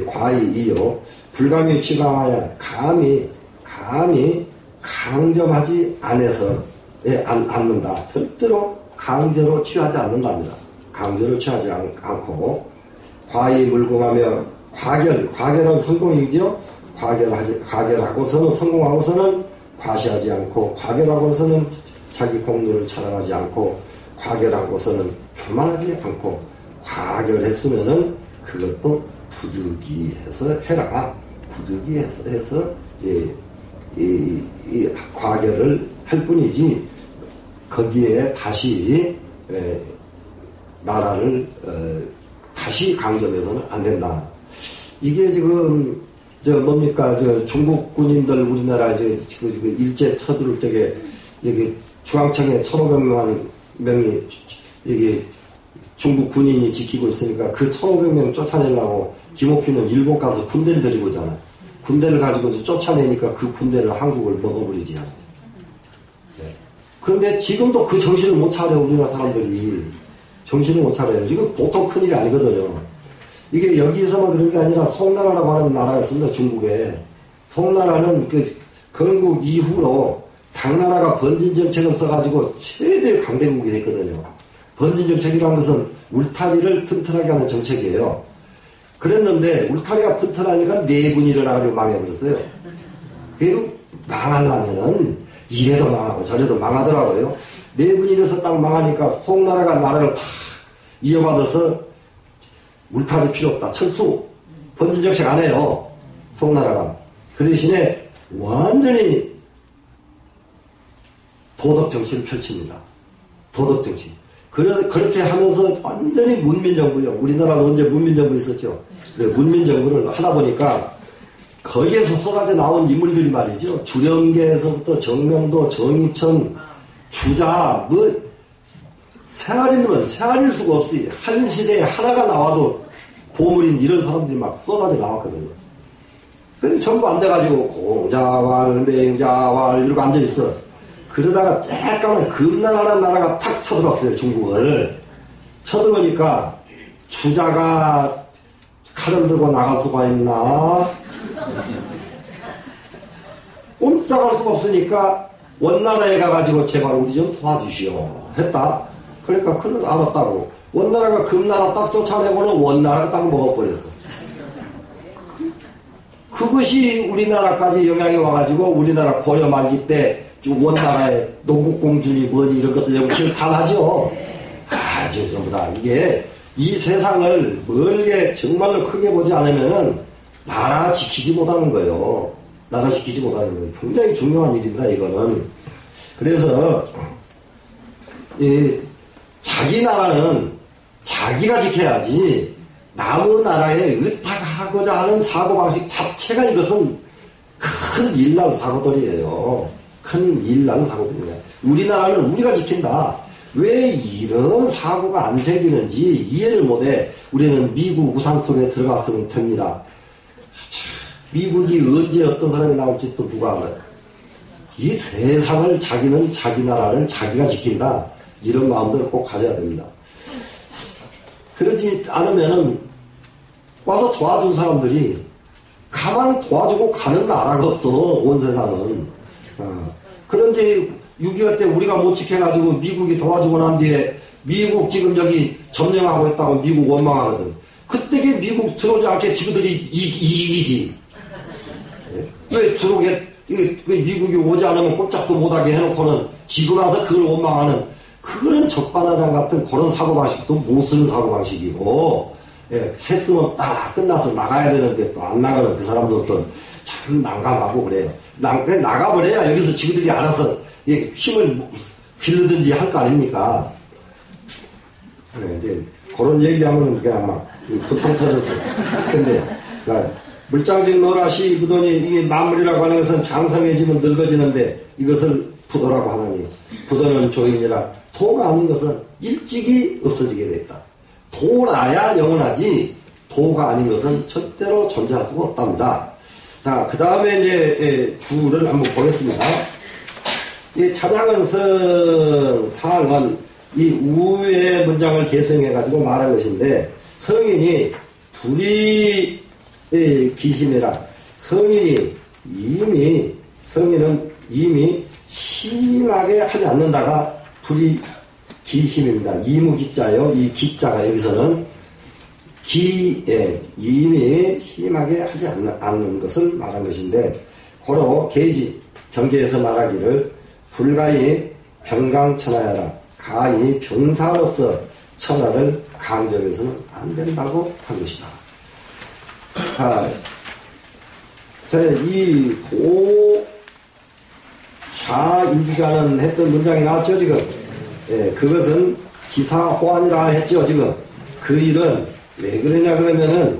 과이이요. 불감이 취강하여 감히 강점하지 않는다. 절대로 강제로 취하지 않는답니다. 강제로 취하지 않고 과이 물공하며 과결은 성공이죠. 과결하고서는 성공하고서는 과시하지 않고 과결하고서는 자기 공로를 자랑하지 않고 과결하고서는 교만하지 않고 과결했으면은 그것도 부득이해서 해라. 부득이해서 이 과결을 할 뿐이지 거기에 다시 나라를 다시 강점해서는 안 된다. 이게 지금 뭡니까 중국 군인들 우리나라 일제 쳐들을 때에 여기 중앙청에 1,500명이 여기 중국 군인이 지키고 있으니까 그 1,500명 쫓아내려고 김옥균은 일본 가서 군대를 데리고 오잖아. 군대를 가지고 쫓아내니까 그 군대를 한국을 먹어버리지 않아. 네. 그런데 지금도 그 정신을 못 차려 우리나라 사람들이. 정신을 못 차려요. 이거 보통 큰일이 아니거든요. 이게 여기서만 그런 게 아니라 송나라라고 하는 나라가 있습니다. 중국에. 송나라는 그 건국 이후로 당나라가 번진정책을 써가지고 최대 강대국이 됐거든요. 번진정책이라는 것은 울타리를 튼튼하게 하는 정책이에요. 그랬는데 울타리가 튼튼하니까 내분이 일어나가지고 망해버렸어요. 그리고 망하려면은 이래도 망하고 저래도 망하더라고요. 내분이 일어서 딱 망하니까 송나라가 나라를 다 이어받아서 울타리 필요 없다. 철수. 번진정책 안 해요. 송나라가. 그 대신에 완전히 도덕정신을 펼칩니다. 도덕정신. 그렇게 하면서 완전히 문민정부요. 우리나라도 언제 문민정부 있었죠. 네, 문민정부를 하다 보니까 거기에서 쏟아져 나온 인물들이 말이죠. 주령계에서부터 정명도, 정의천, 주자, 세아리면 세아릴 수가 없지. 한 시대에 하나가 나와도 보물인 이런 사람들이 막 쏟아져 나왔거든요. 근데 전부 앉아가지고 공자왈, 맹자왈 이러고 앉아있어. 그러다가 쬐까만 금나라라는 나라가 탁 쳐들어왔어요. 중국을. 쳐들어오니까 주자가 칼을 들고 나갈 수가 있나? 꼼짝할 수가 없으니까 원나라에 가가지고 제발 우리 좀 도와주시오 했다. 그러니까 그걸 알았다고. 원나라가 금나라 딱 쫓아내고는 원나라가 딱 먹어버렸어. 그것이 우리나라까지 영향이 와가지고 우리나라 고려 말기 때 원나라의 노국공주니 뭐니 이런 것들 여러분 기억 다 나죠? 아주 전부 다 이게 이 세상을 멀게 정말로 크게 보지 않으면은 나라 지키지 못하는 거예요. 나라 지키지 못하는 거예요. 굉장히 중요한 일입니다. 이거는. 그래서 자기 나라는 자기가 지켜야지 남의 나라에 의탁하고자 하는 사고방식 자체가 이것은 큰 일날 사고들이에요. 큰 일날 사고들이에요. 우리나라는 우리가 지킨다. 왜 이런 사고가 안 생기는지 이해를 못해. 우리는 미국 우산 속에 들어갔으면 됩니다. 미국이 언제 어떤 사람이 나올지 또 누가 알아요. 이 세상을 자기는 자기 나라를 자기가 지킨다. 이런 마음들을 꼭 가져야 됩니다. 그러지 않으면은 와서 도와준 사람들이 가만 도와주고 가는 나라가 없어. 온 세상은. 그런데 6.25 때 우리가 못 지켜가지고 미국이 도와주고 난 뒤에 미국 지금 여기 점령하고 있다고 미국 원망하거든. 그때게 미국 들어오지 않게 지그들이 이익이지. 왜 들어오게 미국이 오지 않으면 꼼짝도 못하게 해놓고는 지금 와서 그걸 원망하는 그런 적반하장 같은 그런 사고방식도 못 쓰는 사고방식이고, 예, 했으면 딱 끝나서 나가야 되는데 또 안 나가는 그 사람들도 참 난감하고 그래요. 나가버려야 여기서 지구들이 알아서 힘을 기르든지 할 거 아닙니까? 네, 이제 그런 얘기하면 그냥 막 부통 터졌어. 근데 물장직 노라시 부돈이 이게 만물이라고 하는 것은 장성해지면 늙어지는데 이것을 부도라고 하나니 부도는 조인이라 도가 아닌 것은 일찍이 없어지게 됐다. 도라야 영원하지 도가 아닌 것은 절대로 존재할 수가 없답니다. 자, 그 다음에 이제 주를 한번 보겠습니다. 이 차장은성 사항은 이 우의 문장을 개성해가지고 말한 것인데 성인이 불이 기심이라 성인은 이미 심하게 하지 않는다가 불이 기심입니다. 이무기자요. 이 기자가 여기서는 이미 심하게 하지 않는 것을 말한 것인데 고로 계지 경계에서 말하기를 불가히 병강천하여라 가히 병사로서 천하를 강조해서는 안 된다고 한 것이다. 이 좌인주자는 했던 문장이 나왔죠 지금. 예, 그것은 기사호환이라 했죠 지금. 그 일은 왜 그러냐 그러면은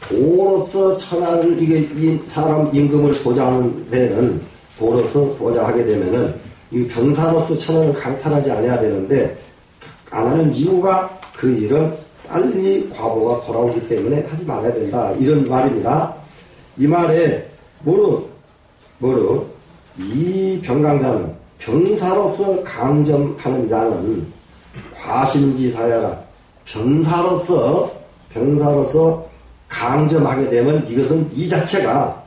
도로서 천하를 이 사람 임금을 보좌하는 데는 도로서 보좌하게 되면은 이 병사로서 천하를 강탈하지 않아야 되는데 안 하는 이유가 그 일은 빨리 과보가 돌아오기 때문에 하지 말아야 된다 이런 말입니다. 이 말에 이 병강자는 병사로서 강점하는 자는 과심지사야라 병사로서 강점하게 되면 이것은 이 자체가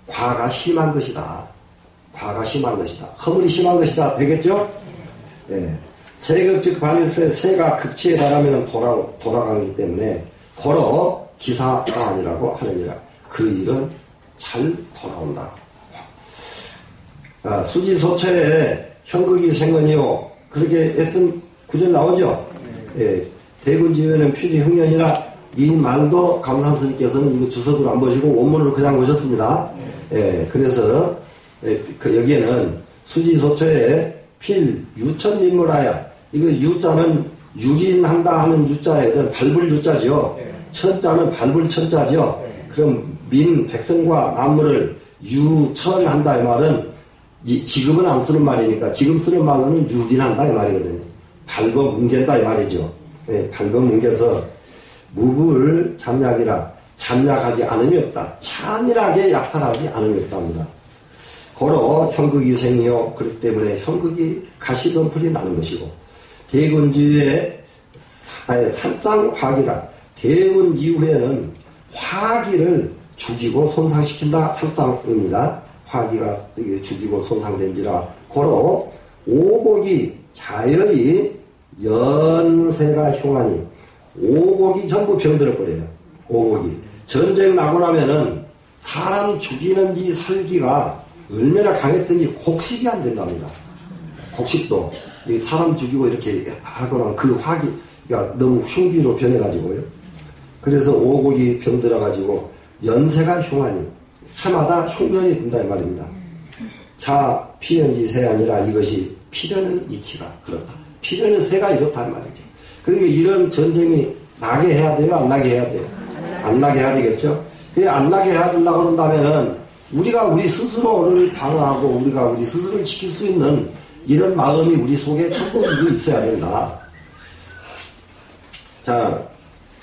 과가 심한 것이다. 허물이 심한 것이다. 되겠죠? 예. 세극즉 발일세 세가 극치에 달하면 돌아가기 때문에 고로 기사호환이라고 하느니라. 그 일은 잘 돌아온다. 수지소처에 형극이 생건이요. 그렇게 했던 구절 나오죠? 예. 대군지회는 표지 흉년이라 이 말도 감사스님께서는 이거 주석으로 안 보시고 원문으로 그냥 보셨습니다. 예. 그래서 여기에는 수지소처에 필 유천민물하야 이거 유자는 유린한다 하는 유자에는 밟을 유자죠. 천자는 밟을 천자죠. 그럼 백성과 만물을 유천한다 이 말은 지금은 안 쓰는 말이니까 지금 쓰는 말로는 유린한다 이 말이거든요. 밟아 뭉갠다 이 말이죠. 네, 밟아 뭉개서 무불 잠약이라 잠약하지 않음이 없다. 찬일하게 약탈하지 않음이 없답니다. 고로 형극이 생이요. 그렇기 때문에 형극이 가시던 풀이 나는 것이고 대군지의 산상화기라 대군 이후에는 화기를 죽이고 손상시킨다. 산상입니다. 화기가 죽이고 손상된지라 고로 오곡이 자연히 연세가 흉하니 오곡이 전부 병들어버려요. 오곡이 전쟁 나고 나면은 사람 죽이는 이 살기가 얼마나 강했든지 곡식이 안 된답니다. 곡식도 사람 죽이고 이렇게 하거나 그 화기가 너무 흉기로 변해가지고요. 그래서 오곡이 병들어가지고 연세가 흉하니 해마다 흉년이 든다 이 말입니다. 자 필연지 세아니라 이것이 필연의 이치가 그렇다. 필연의 세가 이렇다 이 말이죠. 그러니까 이런 전쟁이 나게 해야 돼요? 안 나게 해야 돼요? 안 나게 해야 되겠죠? 안 나게 해야 된다고 한다면은 우리가 우리 스스로를 방어하고 우리가 우리 스스로를 지킬 수 있는 이런 마음이 우리 속에 전부 있어야 된다. 자,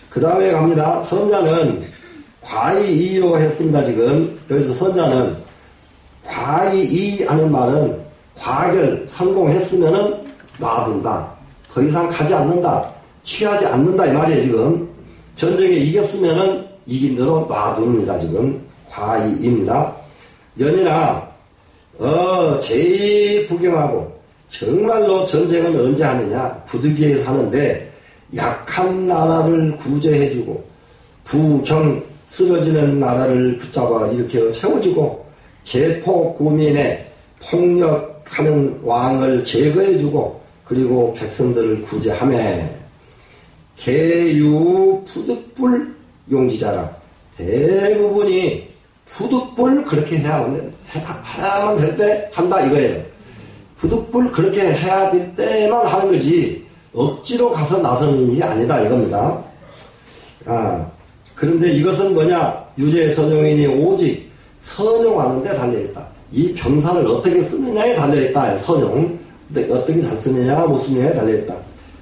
그 다음에 갑니다. 선자는 과이이로 했습니다. 지금 여기서 선자는 과이이 하는 말은 과결 성공했으면은 놔둔다. 더 이상 가지 않는다. 취하지 않는다 이 말이에요. 지금 전쟁에 이겼으면은 이긴 대로 놔둡니다. 지금 과이입니다. 연이나 제일 부경하고 정말로 전쟁은 언제 하느냐. 부득이해 사는데 약한 나라를 구제해주고 부경 쓰러지는 나라를 붙잡아 이렇게 세워주고 제포구민의 폭력하는 왕을 제거해주고 그리고 백성들을 구제하며 개유 부득불 용지자라. 대부분이 부득불 그렇게 해야만 될 때 한다 이거예요. 부득불 그렇게 해야 될 때만 하는 거지 억지로 가서 나서는 일이 아니다 이겁니다. 그런데 이것은 뭐냐? 유죄 선용인이 오직 선용하는 데 달려있다. 이 병사를 어떻게 쓰느냐에 달려있다. 선용. 어떻게 잘 쓰느냐 못 쓰느냐에 달려있다.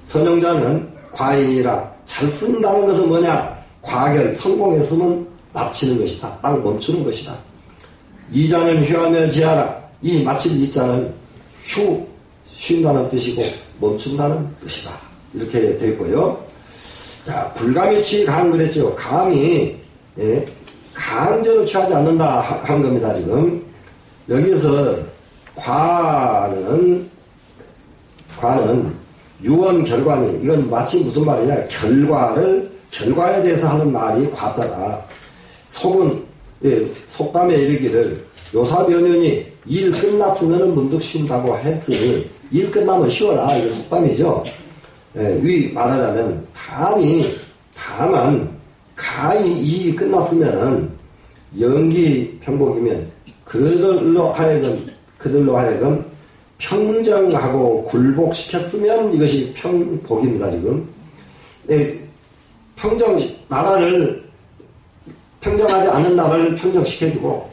선용자는 과인이라. 잘 쓴다는 것은 뭐냐? 과결, 성공했으면 마치는 것이다. 딱 멈추는 것이다. 이자는 휴하며 지하라. 이 마칠 이자는 쉰다는 뜻이고 멈춘다는 뜻이다. 이렇게 되어 있고요. 자, 불감이 취강 그랬죠. 감이 강제로 취하지 않는다 한 겁니다. 지금 여기에서 과는 유언 결과니 이건 마치 무슨 말이냐? 결과에 대해서 하는 말이 과자다. 속담에 이르기를 요사변연이 일 끝났으면 문득 쉰다고 했으니 일 끝나면 쉬어라. 이게 속담이죠. 위 말하자면 다만 가히 이 끝났으면은 연기 평복이면 그들로 하여금 평정하고 굴복시켰으면 이것이 평복입니다. 지금 나라를 평정하지 않는 나라를 평정시켜주고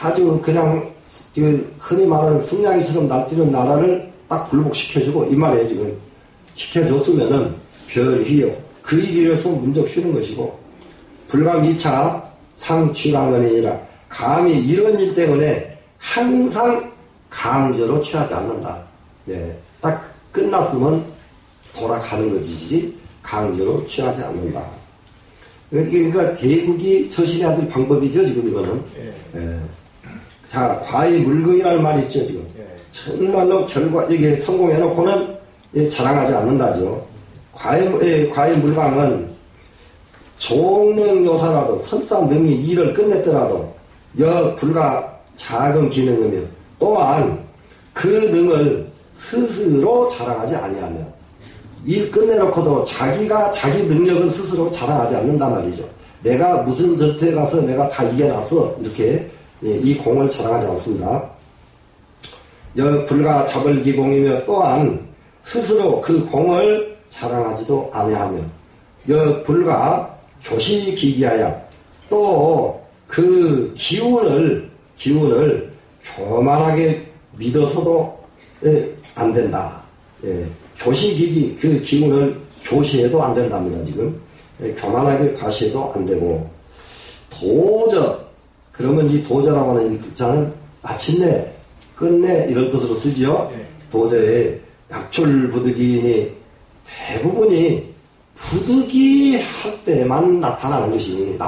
아주 그냥 흔히 말하는 승냥이처럼 날뛰는 나라를 딱 굴복시켜주고 이 말이에요. 지금 시켜줬으면은 별희요. 그 일이로서 문적 쉬는 것이고 불감 2차 상취강은이라 감히 이런 일 때문에 항상 강제로 취하지 않는다. 딱 끝났으면 돌아가는 것이지 강제로 취하지 않는다. 그러니까 대국이 처신해야 될 방법이죠. 지금 이거는. 자, 과의 물금이라는 말이 있죠. 지금. 정말로 이게 성공해놓고는 자랑하지 않는다죠. 과의 물강은 종능요사라도 설사능이 일을 끝냈더라도 불과 작은 기능이며 또한 그 능을 스스로 자랑하지 아니하며 일 끝내놓고도 자기 능력을 스스로 자랑하지 않는단 말이죠. 내가 무슨 전투에 가서 내가 다 이겨놨어 이렇게 이 공을 자랑하지 않습니다. 불가 자벌기공이며 또한 스스로 그 공을 자랑하지도 아니하며 불가 교시기기하여 또 그 기운을 교만하게 믿어서도 안 된다. 교시기기 그 기운을 교시해도 안 된답니다. 지금 교만하게 과시해도 안 되고 도저 그러면 이 도저라고 하는 이 글자는 마침내 끝내 이런 뜻으로 쓰지요. 도저에 약출부득이니 대부분이 부득이 할 때만 나오는 것이니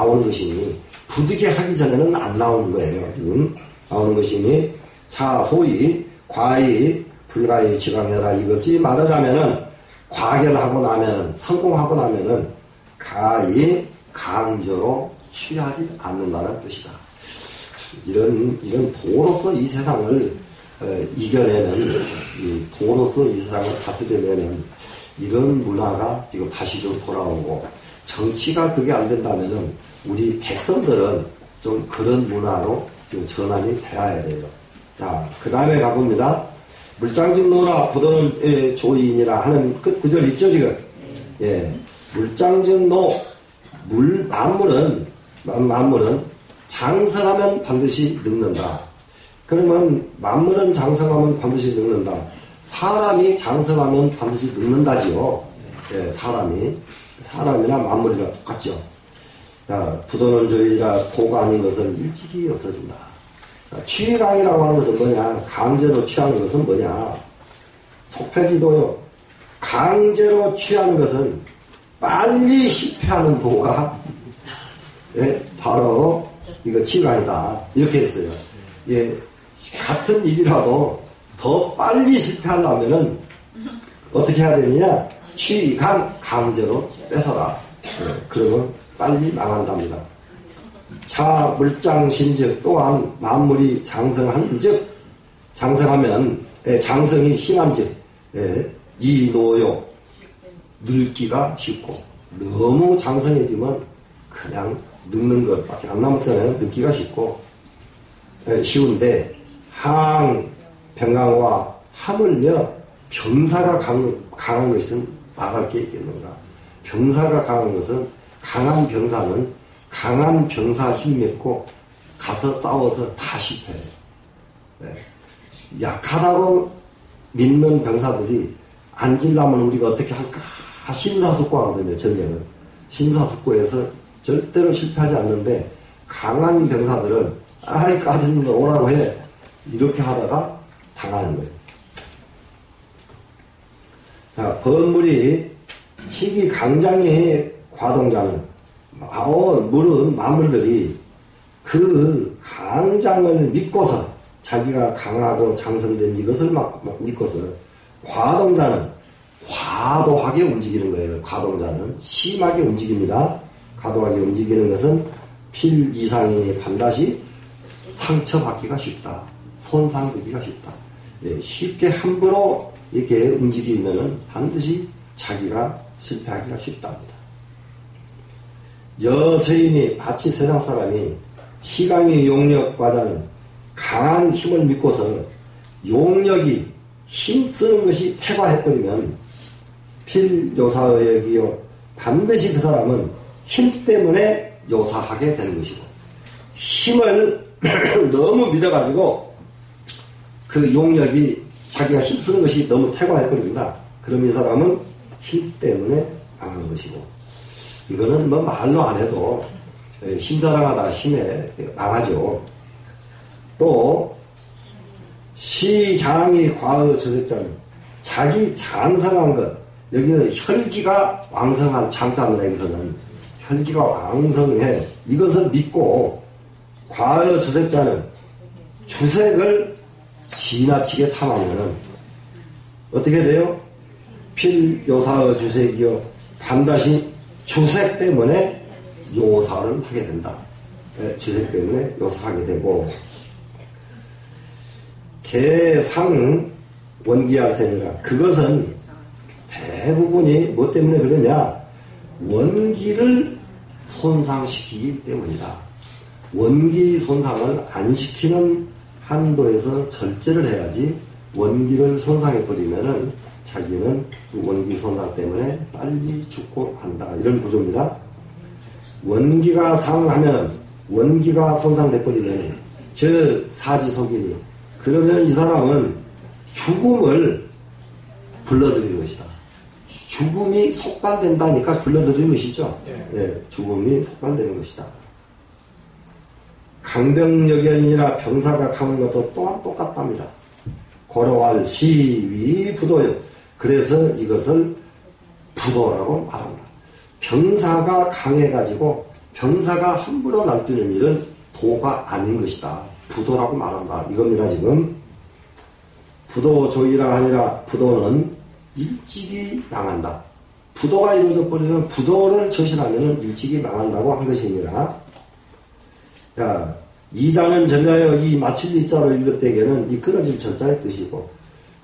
부득이 하기 전에는 안 나오는 거예요. 지금 나오는 것이니 자 소위 과의 불가의 지방해라 이것이 말하자면은 과결하고 나면 성공하고 나면은 가히 강제로 취하지 않는다는 뜻이다. 이런 도로서 이 세상을 이겨내는 도로서 이 세상을 다스려내는 이런 문화가 지금 다시 좀 돌아오고 정치가 그게 안 된다면은 우리 백성들은 좀 그런 문화로 좀 전환이 되어야 돼요. 자, 그 다음에 가봅니다. 물장증노라 부도는 조인이라 하는 끝 구절 있죠, 지금? 물장증노, 만물은 장성하면 반드시 늙는다. 그러면 만물은 장성하면 반드시 늙는다. 사람이 장성하면 반드시 늙는다지요. 사람이나 만물이나 똑같죠. 부도는 조이라 도가 아닌 것은 일찍이 없어진다. 취강이라고 하는 것은 뭐냐? 강제로 취하는 것은 뭐냐? 속패지도요. 강제로 취하는 것은 빨리 실패하는 도가 바로 이거 취강이다. 이렇게 했어요. 같은 일이라도 더 빨리 실패하려면은 어떻게 해야 되느냐? 강제로 뺏어라. 그러면 빨리 망한답니다. 자물장신즉 또한 만물이 장성한즉 장성하면 장성이 심한즉 이노요 늙기가 쉽고 너무 장성해지면 그냥 늙는 것밖에 안 남았잖아요. 늙기가 쉽고 쉬운데 항병강과 하물며 병사가 강한 것은 말할 게 있겠는가. 병사가 강한 것은 강한 병사는 강한 병사 힘 믿고 가서 싸워서 다 실패해요. 약하다고 믿는 병사들이 앉으려면 우리가 어떻게 할까 심사숙고하거든요. 전쟁은 심사숙고해서 절대로 실패하지 않는데 강한 병사들은 아이 까짓 놈 오라고 해 이렇게 하다가 당하는 거예요. 자, 건물이 희귀 강장의 과동자는 물은 만물들이 그 강장을 믿고서 자기가 강하고 장성된 이것을 막 믿고서 과동자는 과도하게 움직이는 거예요. 과동자는 심하게 움직입니다. 과도하게 움직이는 것은 필 이상이 반드시 상처받기가 쉽다. 손상되기가 쉽다. 쉽게 함부로 이렇게 움직이면 반드시 자기가 실패하기가 쉽답니다. 여서인이 마치 세상 사람이 희강의 용력과자는 강한 힘을 믿고서 용력이 힘쓰는 것이 태과해버리면 필요사의역이요 반드시 그 사람은 힘 때문에 요사하게 되는 것이고 힘을 너무 믿어가지고 그 용력이 자기가 힘쓰는 것이 너무 태과해버립니다. 그럼 이 사람은 힘 때문에 망한 것이고 이거는 뭐 말로 안 해도 힘자랑하다 힘에 망하죠. 또 시장이 과의 저색자는 자기 장성한 것 여기는 혈기가 왕성한 장자입니다. 여기서는 혈기가 왕성해 이것을 믿고 과의 주색자는 주색을 지나치게 탐하면 어떻게 돼요? 필요사의 주색이요 반드시 주색 때문에 요사를 하게 된다. 주색 때문에 요사하게 되고 개상 원기할세니라 그것은 대부분이 뭐 때문에 그러냐 원기를 손상시키기 때문이다. 원기 손상을 안 시키는 한도에서 절제를 해야지 원기를 손상해버리면은 자기는 원기 손상 때문에 빨리 죽고 한다. 이런 구조입니다. 원기가 상하면 원기가 손상돼버리면 저 사지속이니 그러면 이 사람은 죽음을 불러들이는 것이다. 죽음이 속반된다니까 불러들이는 것이죠. 네, 죽음이 속반되는 것이다. 강병역연이나 병사가 강한 것도 또한 똑같답니다. 고려할 시위 부도요. 그래서 이것을 부도라고 말한다. 병사가 강해가지고 병사가 함부로 날뛰는 일은 도가 아닌 것이다. 부도라고 말한다. 이겁니다. 지금 부도조이라 하니라 부도는 일찍이 망한다. 부도가 이루어져 버리면 부도를 처신하면 일찍이 망한다고 한 것입니다. 자, 이자는 전자여 이 마칠 이자로 읽을 이 끊어질 전자의 뜻이고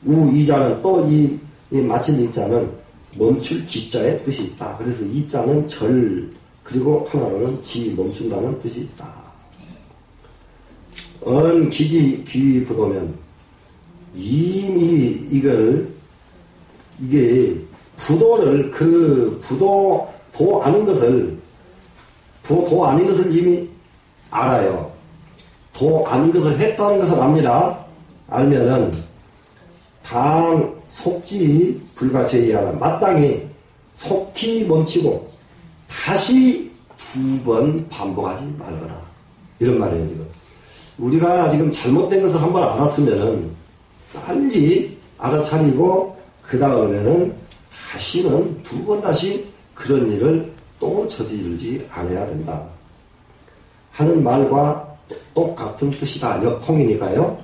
이자는 또 이 마칠 이자는 멈출 지자의 뜻이 있다. 그래서 이자는 절 그리고 하나로는 지 멈춘다는 뜻이 있다. 기지 귀 부도면 이미 이게 부도를 도 아닌 것을 도 아닌 것을 이미 알아요. 도 아닌 것을 했다는 것을 압니다. 알면은 당 속지 불가제의하라 마땅히 속히 멈추고 다시 2번 반복하지 말거라. 이런 말이에요. 지금. 우리가 지금 잘못된 것을 한번 알았으면은 빨리 알아차리고 그 다음에는 다시는 2번 다시 그런 일을 또 저지르지 않아야 된다. 하는 말과 똑같은 뜻이다. 역통이니까요.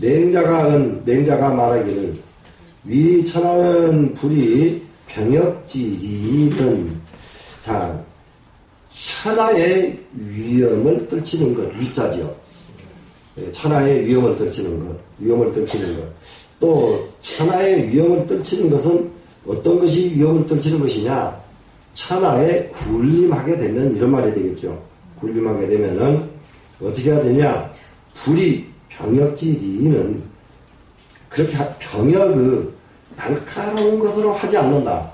맹자가 말하기를 위천하는 불이 병역지리는 자 천하의 위험을 떨치는 것, 위자지요. 천하의 위험을 떨치는 것, 위험을 떨치는 것. 또 천하의 위험을 떨치는 것은 어떤 것이 위험을 떨치는 것이냐? 천하에 군림하게 되면 이런 말이 되겠죠. 군림하게 되면은 어떻게 해야 되냐? 불이 병역지리는 그렇게 병역을 날카로운 것으로 하지 않는다.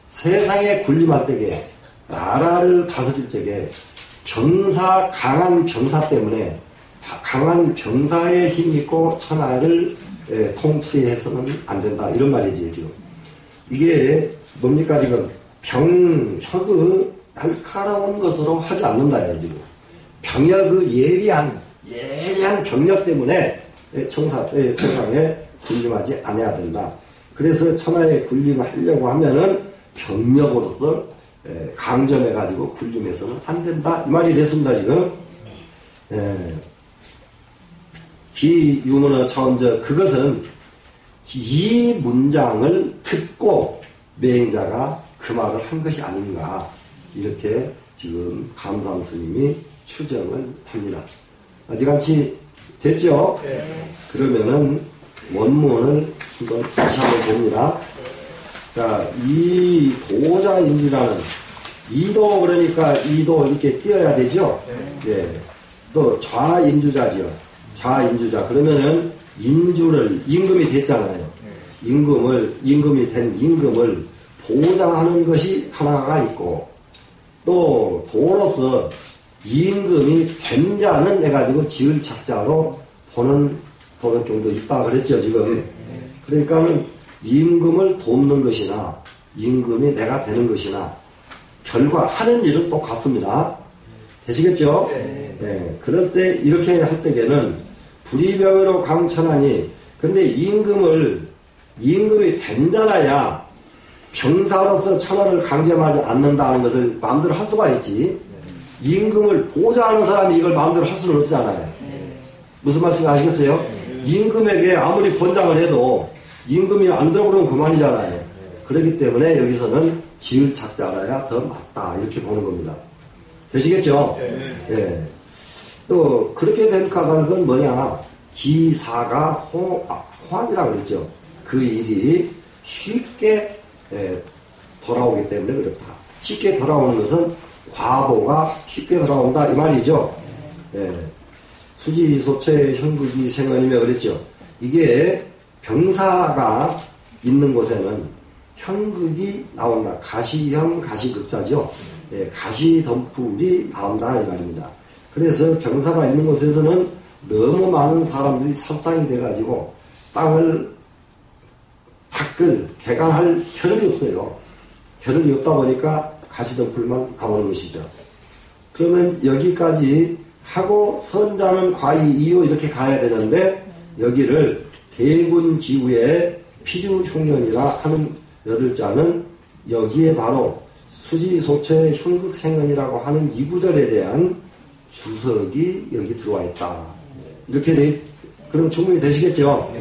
세상에 군림할 때에 나라를 다스릴 적에 병사, 강한 병사 때문에 강한 병사의 힘 있고 천하를 통치해서는 안 된다. 이런 말이지. 지금. 이게 뭡니까 지금 병혁의 날카로운 것으로 하지 않는다요. 지금. 병역의 예리한 병력 때문에 세상에 군림하지 않아야 된다. 그래서 천하에 군림하려고 하면은 병력으로서 강점해가지고 군림해서는 안 된다. 이 말이 됐습니다, 지금. 비유문어 차원적 그것은 이 문장을 듣고 맹자가 그 말을 한 것이 아닌가. 이렇게 지금 감산 스님이 추정을 합니다. 어지간치 됐죠? 네. 그러면은 원문을 다시 한번 봅니다. 자, 이 도자인주라는 이도 그러니까 이도 이렇게 띄어야 되죠? 네. 예. 또 좌인주자지요. 좌인주자. 그러면은 인주를 임금이 됐잖아요. 임금이 된 임금을 보장하는 것이 하나가 있고 또 도로서 임금이 된 자는 해가지고 지을 착자로 보는 도덕경도 있다 그랬죠 지금. 그러니까는 임금을 돕는 것이나 임금이 내가 되는 것이나 결과 하는 일은 똑같습니다. 되시겠죠? 네. 그럴 때 이렇게 할 때에는 불이병으로 강천하니 근데 임금이 된 자라야 병사로서 천하를 강점하지 않는다는 것을 마음대로 할 수가 있지. 임금을 보좌하는 사람이 이걸 마음대로 할 수는 없잖아요. 무슨 말씀인지 아시겠어요? 임금에게 아무리 권장을 해도 임금이 안 들어오면 그만이잖아요. 그렇기 때문에 여기서는 지을 착자라야 더 맞다 이렇게 보는 겁니다. 되시겠죠? 예. 또 그렇게 된 까닭은 뭐냐? 기사가 호환이라고 그랬죠. 그 일이 쉽게 돌아오기 때문에 그렇다. 쉽게 돌아오는 것은 과보가 쉽게 돌아온다 이 말이죠. 예. 수지소체 형극이 생언이며 그랬죠. 이게 병사가 있는 곳에는 형극이 나온다. 가시형 가시극자죠. 예, 가시덤불이 나온다 이 말입니다. 그래서 병사가 있는 곳에서는 너무 많은 사람들이 살상이 돼가지고 땅을 개간할 겨를이 없어요. 겨를이 없다 보니까 가시덤불만 나오는 것이죠. 그러면 여기까지 하고 선자는 과이 이요 이렇게 가야 되는데 여기를 대군지후의 피주흉년이라 하는 8자는 여기에 바로 수지소체 형극생언이라고 하는 이 구절에 대한 주석이 여기 들어와 있다. 이렇게 그럼 충분히 되시겠죠?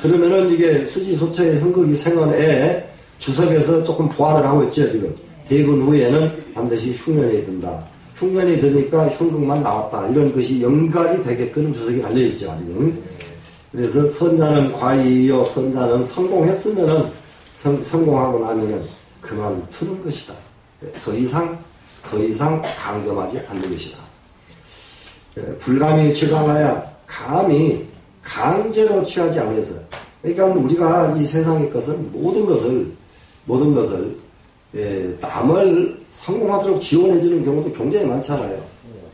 그러면은 이게 수지소체 형극이 생언에 주석에서 조금 보완을 하고 있죠, 지금. 대군 후에는 반드시 흉년이 든다. 흉년이 드니까 형극만 나왔다. 이런 것이 연결이 되게끔 주석이 달려있죠, 지금. 그래서 선자는 과이요, 선자는 성공했으면은, 성공하고 나면은 그만 두는 것이다. 더 이상 강점하지 않는 것이다. 불감이 취강하야 감히 강제로 취하지 않아서. 그러니까 우리가 이 세상의 것은 모든 것을 남을 성공하도록 지원해주는 경우도 굉장히 많잖아요.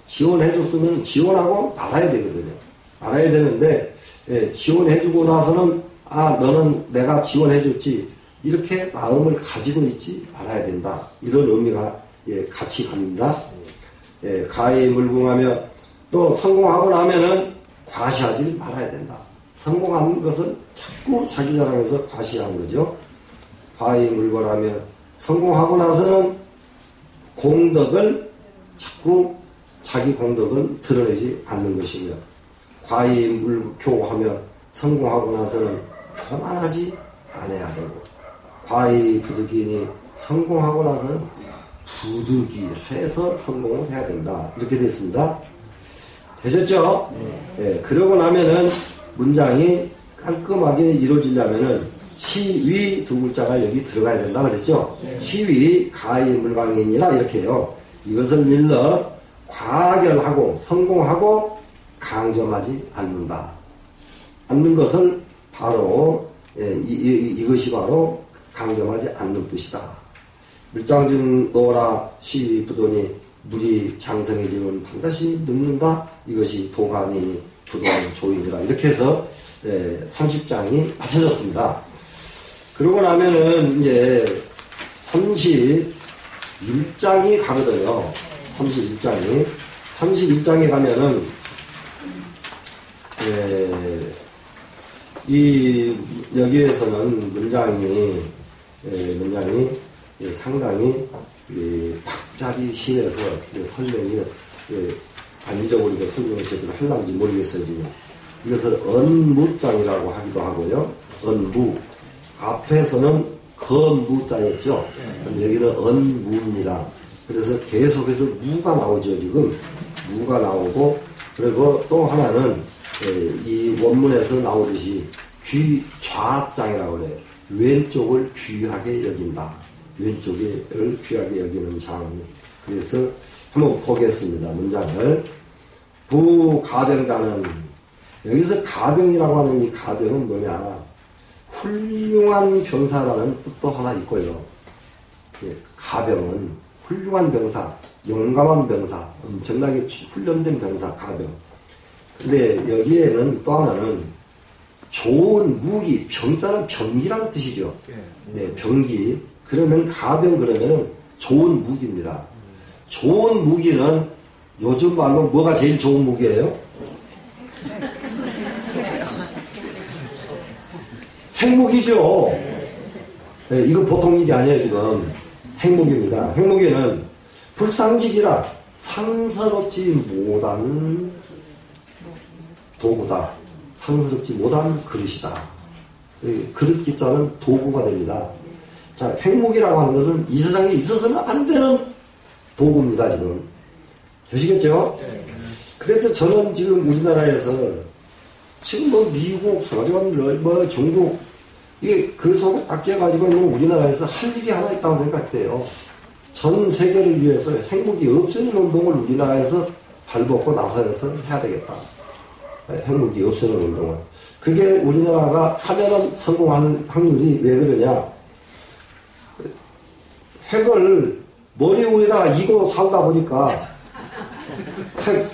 지원해줬으면 지원하고 말아야 되거든요. 말아야 되는데 지원해주고 나서는 너는 내가 지원해줬지 이렇게 마음을 가지고 있지 말아야 된다. 이런 의미가 같이 갑니다. 가히 물궁하며 또 성공하고 나면은 과시하지 말아야 된다. 성공한 것은 자꾸 자기 자랑에서 과시하는 거죠. 과히물궐하며 성공하고 나서는 공덕을 자꾸 자기 공덕은 드러내지 않는 것이며 과히물교하며 성공하고 나서는 교만하지 않아야 되고 과히부득이니 성공하고 나서는 부득이 해서 성공을 해야 된다. 이렇게 되어 있습니다. 되셨죠? 예, 그러고 나면은 문장이 깔끔하게 이루어지려면은 시위 두 글자가 여기 들어가야 된다 그랬죠? 시위 가히 물강인이라 이렇게 해요. 이것을 일러 과결하고 성공하고 강점하지 않는다. 않는 것을 바로 이것이 바로 강점하지 않는 뜻이다. 물장증 노라 시위 부도니 물이 장성해지면 반드시 늙는다. 이것이 도가니 부동 조인이라 이렇게 해서 30장이 맞춰졌습니다. 그러고 나면은 이제 31장이 가거든요. 31장에 가면은 여기에서는 문장이 상당히 박자리 심해서 설명이 안정적으로 설명을 제대로 하려는지 모르겠어요. 지금. 이것을 언무장이라고 하기도 하고요. 언무. 앞에서는 건무자였죠. 여기는 언무입니다. 그래서 계속해서 무가 나오죠. 지금 무가 나오고, 그리고 또 하나는 이 원문에서 나오듯이 귀좌장이라고 그래요. 왼쪽을 귀하게 여긴다. 왼쪽을 귀하게 여기는 장. 그래서 한번 보겠습니다. 문장을. 부가병자는, 여기서 가병이라고 하는 이 가병은 뭐냐? 훌륭한 병사라는 뜻도 하나 있고요. 가병은 훌륭한 병사, 용감한 병사, 엄청나게 훈련된 병사, 가병. 근데 여기에는 또 하나는 좋은 무기, 병자는 병기라는 뜻이죠. 네, 병기. 그러면 가병 그러면은 좋은 무기입니다. 좋은 무기는 요즘 말로 뭐가 제일 좋은 무기예요? 핵무기죠. 네, 이거 보통 일이 아니에요, 지금. 핵무기입니다. 핵무기는 불상직이라 상스럽지 못한 도구다. 상스럽지 못한 그릇이다. 그릇 기자는 도구가 됩니다. 자, 핵무기라고 하는 것은 이 세상에 있어서는 안 되는 도구입니다, 지금. 되시겠죠? 그래서 저는 지금 우리나라에서 지금 뭐 미국, 소련, 뭐 중국, 이게 그 속에 딱 끼어가지고 있는 우리나라에서 할 일이 하나 있다고 생각돼요. 전 세계를 위해서 핵무기 없애는 운동을 우리나라에서 발벗고 나서서 해야 되겠다. 핵무기 없애는 운동을. 그게 우리나라가 하면은 성공하는 확률이 왜 그러냐. 핵을 머리 위에다가 이고 살다 보니까 핵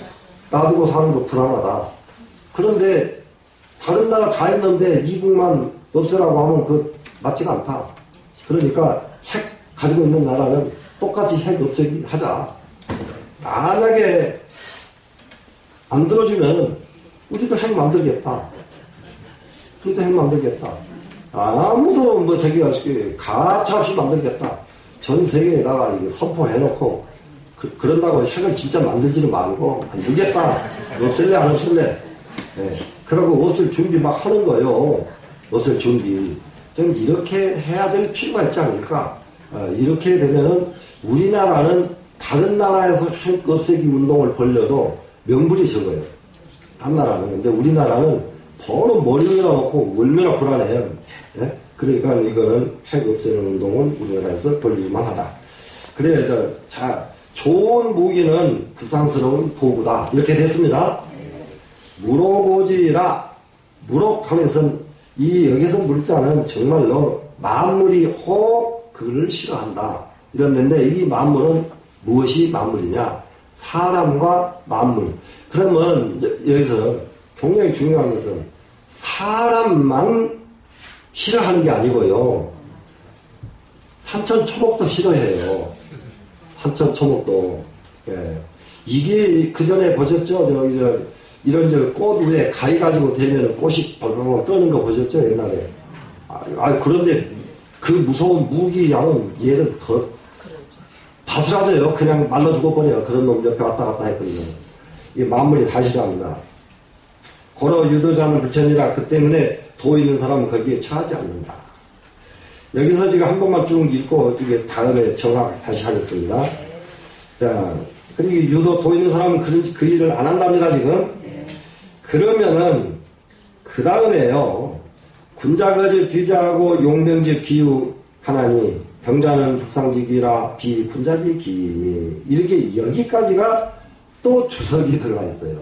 놔두고 사는 거 불안하다. 그런데 다른 나라 다 했는데 이북만 없애라고 하면 그 맞지가 않다. 그러니까 핵 가지고 있는 나라는 똑같이 핵 없애기 하자. 만약에 안 들어주면 우리도 핵 만들겠다. 우리도 핵 만들겠다. 아무도 뭐 저기가 가차없이 만들겠다. 전 세계에다가 이거 선포해놓고 그런다고 핵을 진짜 만들지는 말고 만들겠다. 없앨래 안 없앨래. 네. 그러고 없을 준비 막 하는 거예요. 없앨 준비. 좀 이렇게 해야 될 필요가 있지 않을까. 이렇게 되면은 우리나라는 다른 나라에서 핵 없애기 운동을 벌려도 명분이 적어요. 다른 나라는. 근데 우리나라는 바로 머리 위에다 놓고 얼마나 불안해요. 네? 그러니까 이거는 핵 없애는 운동은 우리나라에서 벌릴만 하다. 그래야 자, 좋은 무기는 불상스러운 도구다. 이렇게 됐습니다. 무록오지라. 무록하면서 여기서 물자는 정말로 만물이 혹 그를 싫어한다. 이랬는데 이 만물은 무엇이 만물이냐? 사람과 만물. 그러면 여기서 굉장히 중요한 것은 사람만 싫어하는 게 아니고요. 산천초목도 싫어해요. 산천초목도. 예. 이게 그 전에 보셨죠? 이런 꽃 위에 가위 가지고 대면 꽃이 벌벌 떠는 거 보셨죠? 옛날에. 그런데 그 무서운 무기 양은 얘는 더 바스라져요. 그냥 말라 죽어버려요. 그런 놈 옆에 왔다 갔다 했거든요. 이 만물이 다 싫어합니다. 고로 유도자는 불천이라. 그 때문에 도 있는 사람은 거기에 처하지 않는다. 여기서 지금 한 번만 쭉 읽고 이게 다음에 정확 다시 하겠습니다. 자, 그리고 유도 도 있는 사람은 그 일을 안 한답니다, 지금. 그러면은 그 다음에요. 군자거지 귀자하고 용병지 기유 하나니 병자는 북상직이라 비군자지 기이니 이렇게 여기까지가 또 주석이 들어가 있어요.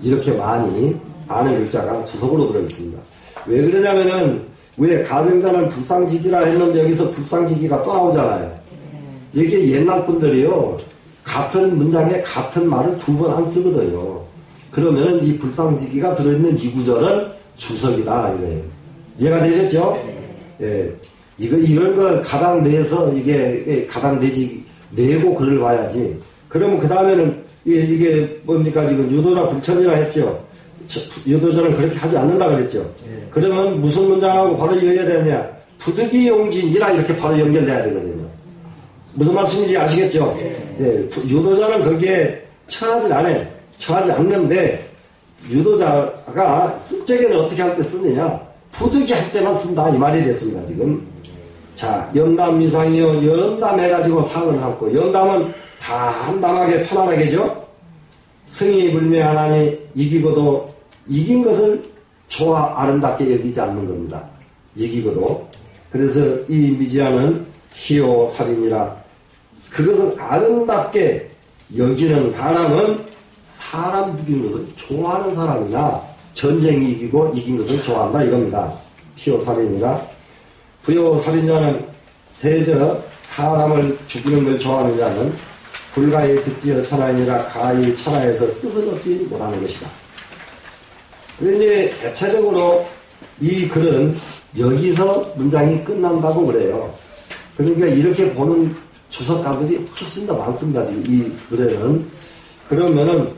이렇게 많이 많은 글자가 주석으로 들어 있습니다. 왜 그러냐면은 왜 가병자는 북상직이라 했는데 여기서 북상직이가 또 나오잖아요. 이게 옛날 분들이요 같은 문장에 같은 말을 두 번 안 쓰거든요. 그러면은 이 북상직이가 들어있는 이 구절은 주석이다 이거예요. 이해가 되셨죠? 예. 이런 거 가당 내에서 이게 가당 내지 내고 글을 봐야지. 그러면 그 다음에는 이게 뭡니까 지금 유도자 불천이라 했죠. 유도자는 그렇게 하지 않는다 그랬죠. 그러면 무슨 문장하고 바로 이어야 되느냐? 부득이 용진이라 이렇게 바로 연결돼야 되거든요. 무슨 말씀인지 아시겠죠? 예. 유도자는 거기에 처하지 않아요. 처하지 않는데 유도자가 쓸 적에는 어떻게 할 때 쓰느냐? 부득이 할 때만 쓴다 이 말이 됐습니다 지금. 자, 연담 미상이요. 연담해가지고 상을 삼고 연담은 담담하게 편안하게죠. 승이 불매하나니 이기고도 이긴 것을 좋아 아름답게 여기지 않는 겁니다. 이기고도. 그래서 이 미지아는 희요 살인이라 그것을 아름답게 여기는 사람은 사람 죽이는 것을 좋아하는 사람이나 전쟁이 이기고 이긴 것을 좋아한다 이겁니다. 희요 살인이라 부요 살인자는 대저 사람을 죽이는 걸 좋아하는 자는 불가히 듣지어 천하이니라 가히 천하에서 뜻을 얻지 못하는 것이다. 그런데 대체적으로 이 글은 여기서 문장이 끝난다고 그래요. 그러니까 이렇게 보는 주석가들이 훨씬 더 많습니다. 지금 이 글에는. 그러면은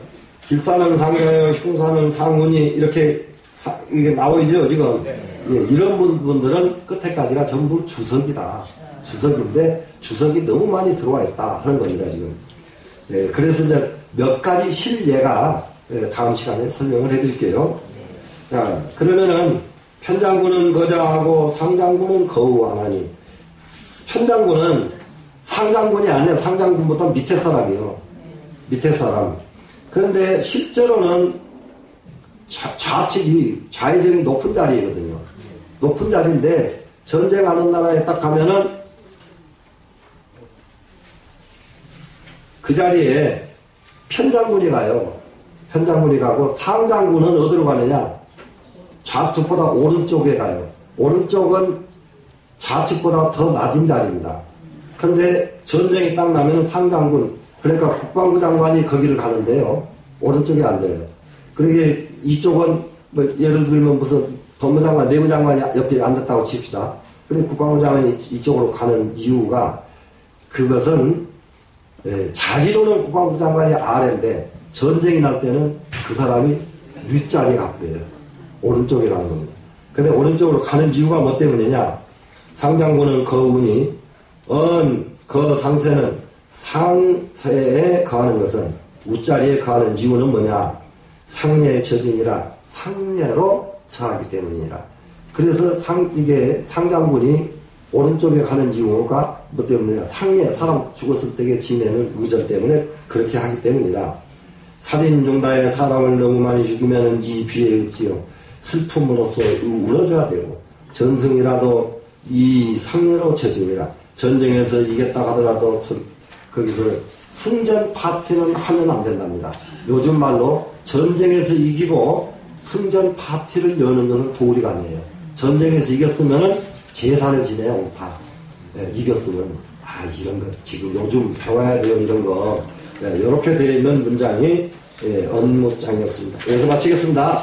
길사는 상가요, 흉사는 상훈이 이렇게 이게 나오죠 지금. 예, 이런 분들은 끝에까지가 전부 주석이다. 주석인데 주석이 너무 많이 들어와 있다 하는 겁니다 지금. 예, 그래서 이제 몇 가지 실예가 다음 시간에 설명을 해드릴게요. 자, 그러면은 편장군은 거자하고 상장군은 거우하나니 편장군은 상장군이 아니라 상장군보다 밑에 사람이요. 밑에 사람. 그런데 실제로는 좌측이 좌회전이 높은 자리거든요. 높은 자리인데 전쟁하는 나라에 딱 가면은 그 자리에 편장군이 가요. 편장군이 가고 상장군은 어디로 가느냐? 좌측보다 오른쪽에 가요. 오른쪽은 좌측보다 더 낮은 자리입니다. 그런데 전쟁이 딱 나면 상장군, 그러니까 국방부 장관이 거기를 가는데요. 오른쪽에 앉아요. 그러게 이쪽은 뭐 예를 들면 무슨 법무장관, 내무장관이 옆에 앉았다고 칩시다. 그런데 국방부 장관이 이쪽으로 가는 이유가 그것은 자기로는 국방부 장관이 아래인데 전쟁이 날 때는 그 사람이 윗자리에 가버려요. 오른쪽에 가는 겁니다. 근데 오른쪽으로 가는 이유가 뭐 때문이냐? 상장군은 거운이 그 상세는 상세에 거하는 것은 우자리에 거하는 이유는 뭐냐? 상례의 처진이라 상례로 처하기 때문이라. 그래서 이게 상장군이 오른쪽에 가는 이유가 뭐 때문이냐? 상례, 사람 죽었을 때의 지내는 의전 때문에 그렇게 하기 때문이다. 살인 중다에 사람을 너무 많이 죽이면 이 비에 없지요. 슬픔으로써 울어줘야 되고 전승이라도 이 상례로 처짐이라. 전쟁에서 이겼다 하더라도 거기서 승전 파티는 하면 안 된답니다. 요즘 말로 전쟁에서 이기고 승전 파티를 여는 것은 도리가 아니에요. 전쟁에서 이겼으면은 제사를 지내요, 옹파. 네, 이겼으면. 이런 거, 지금 요즘 배워야 돼요, 이런 거. 네, 이렇게 되어 있는 문장이, 업무장이었습니다. 여기서 마치겠습니다.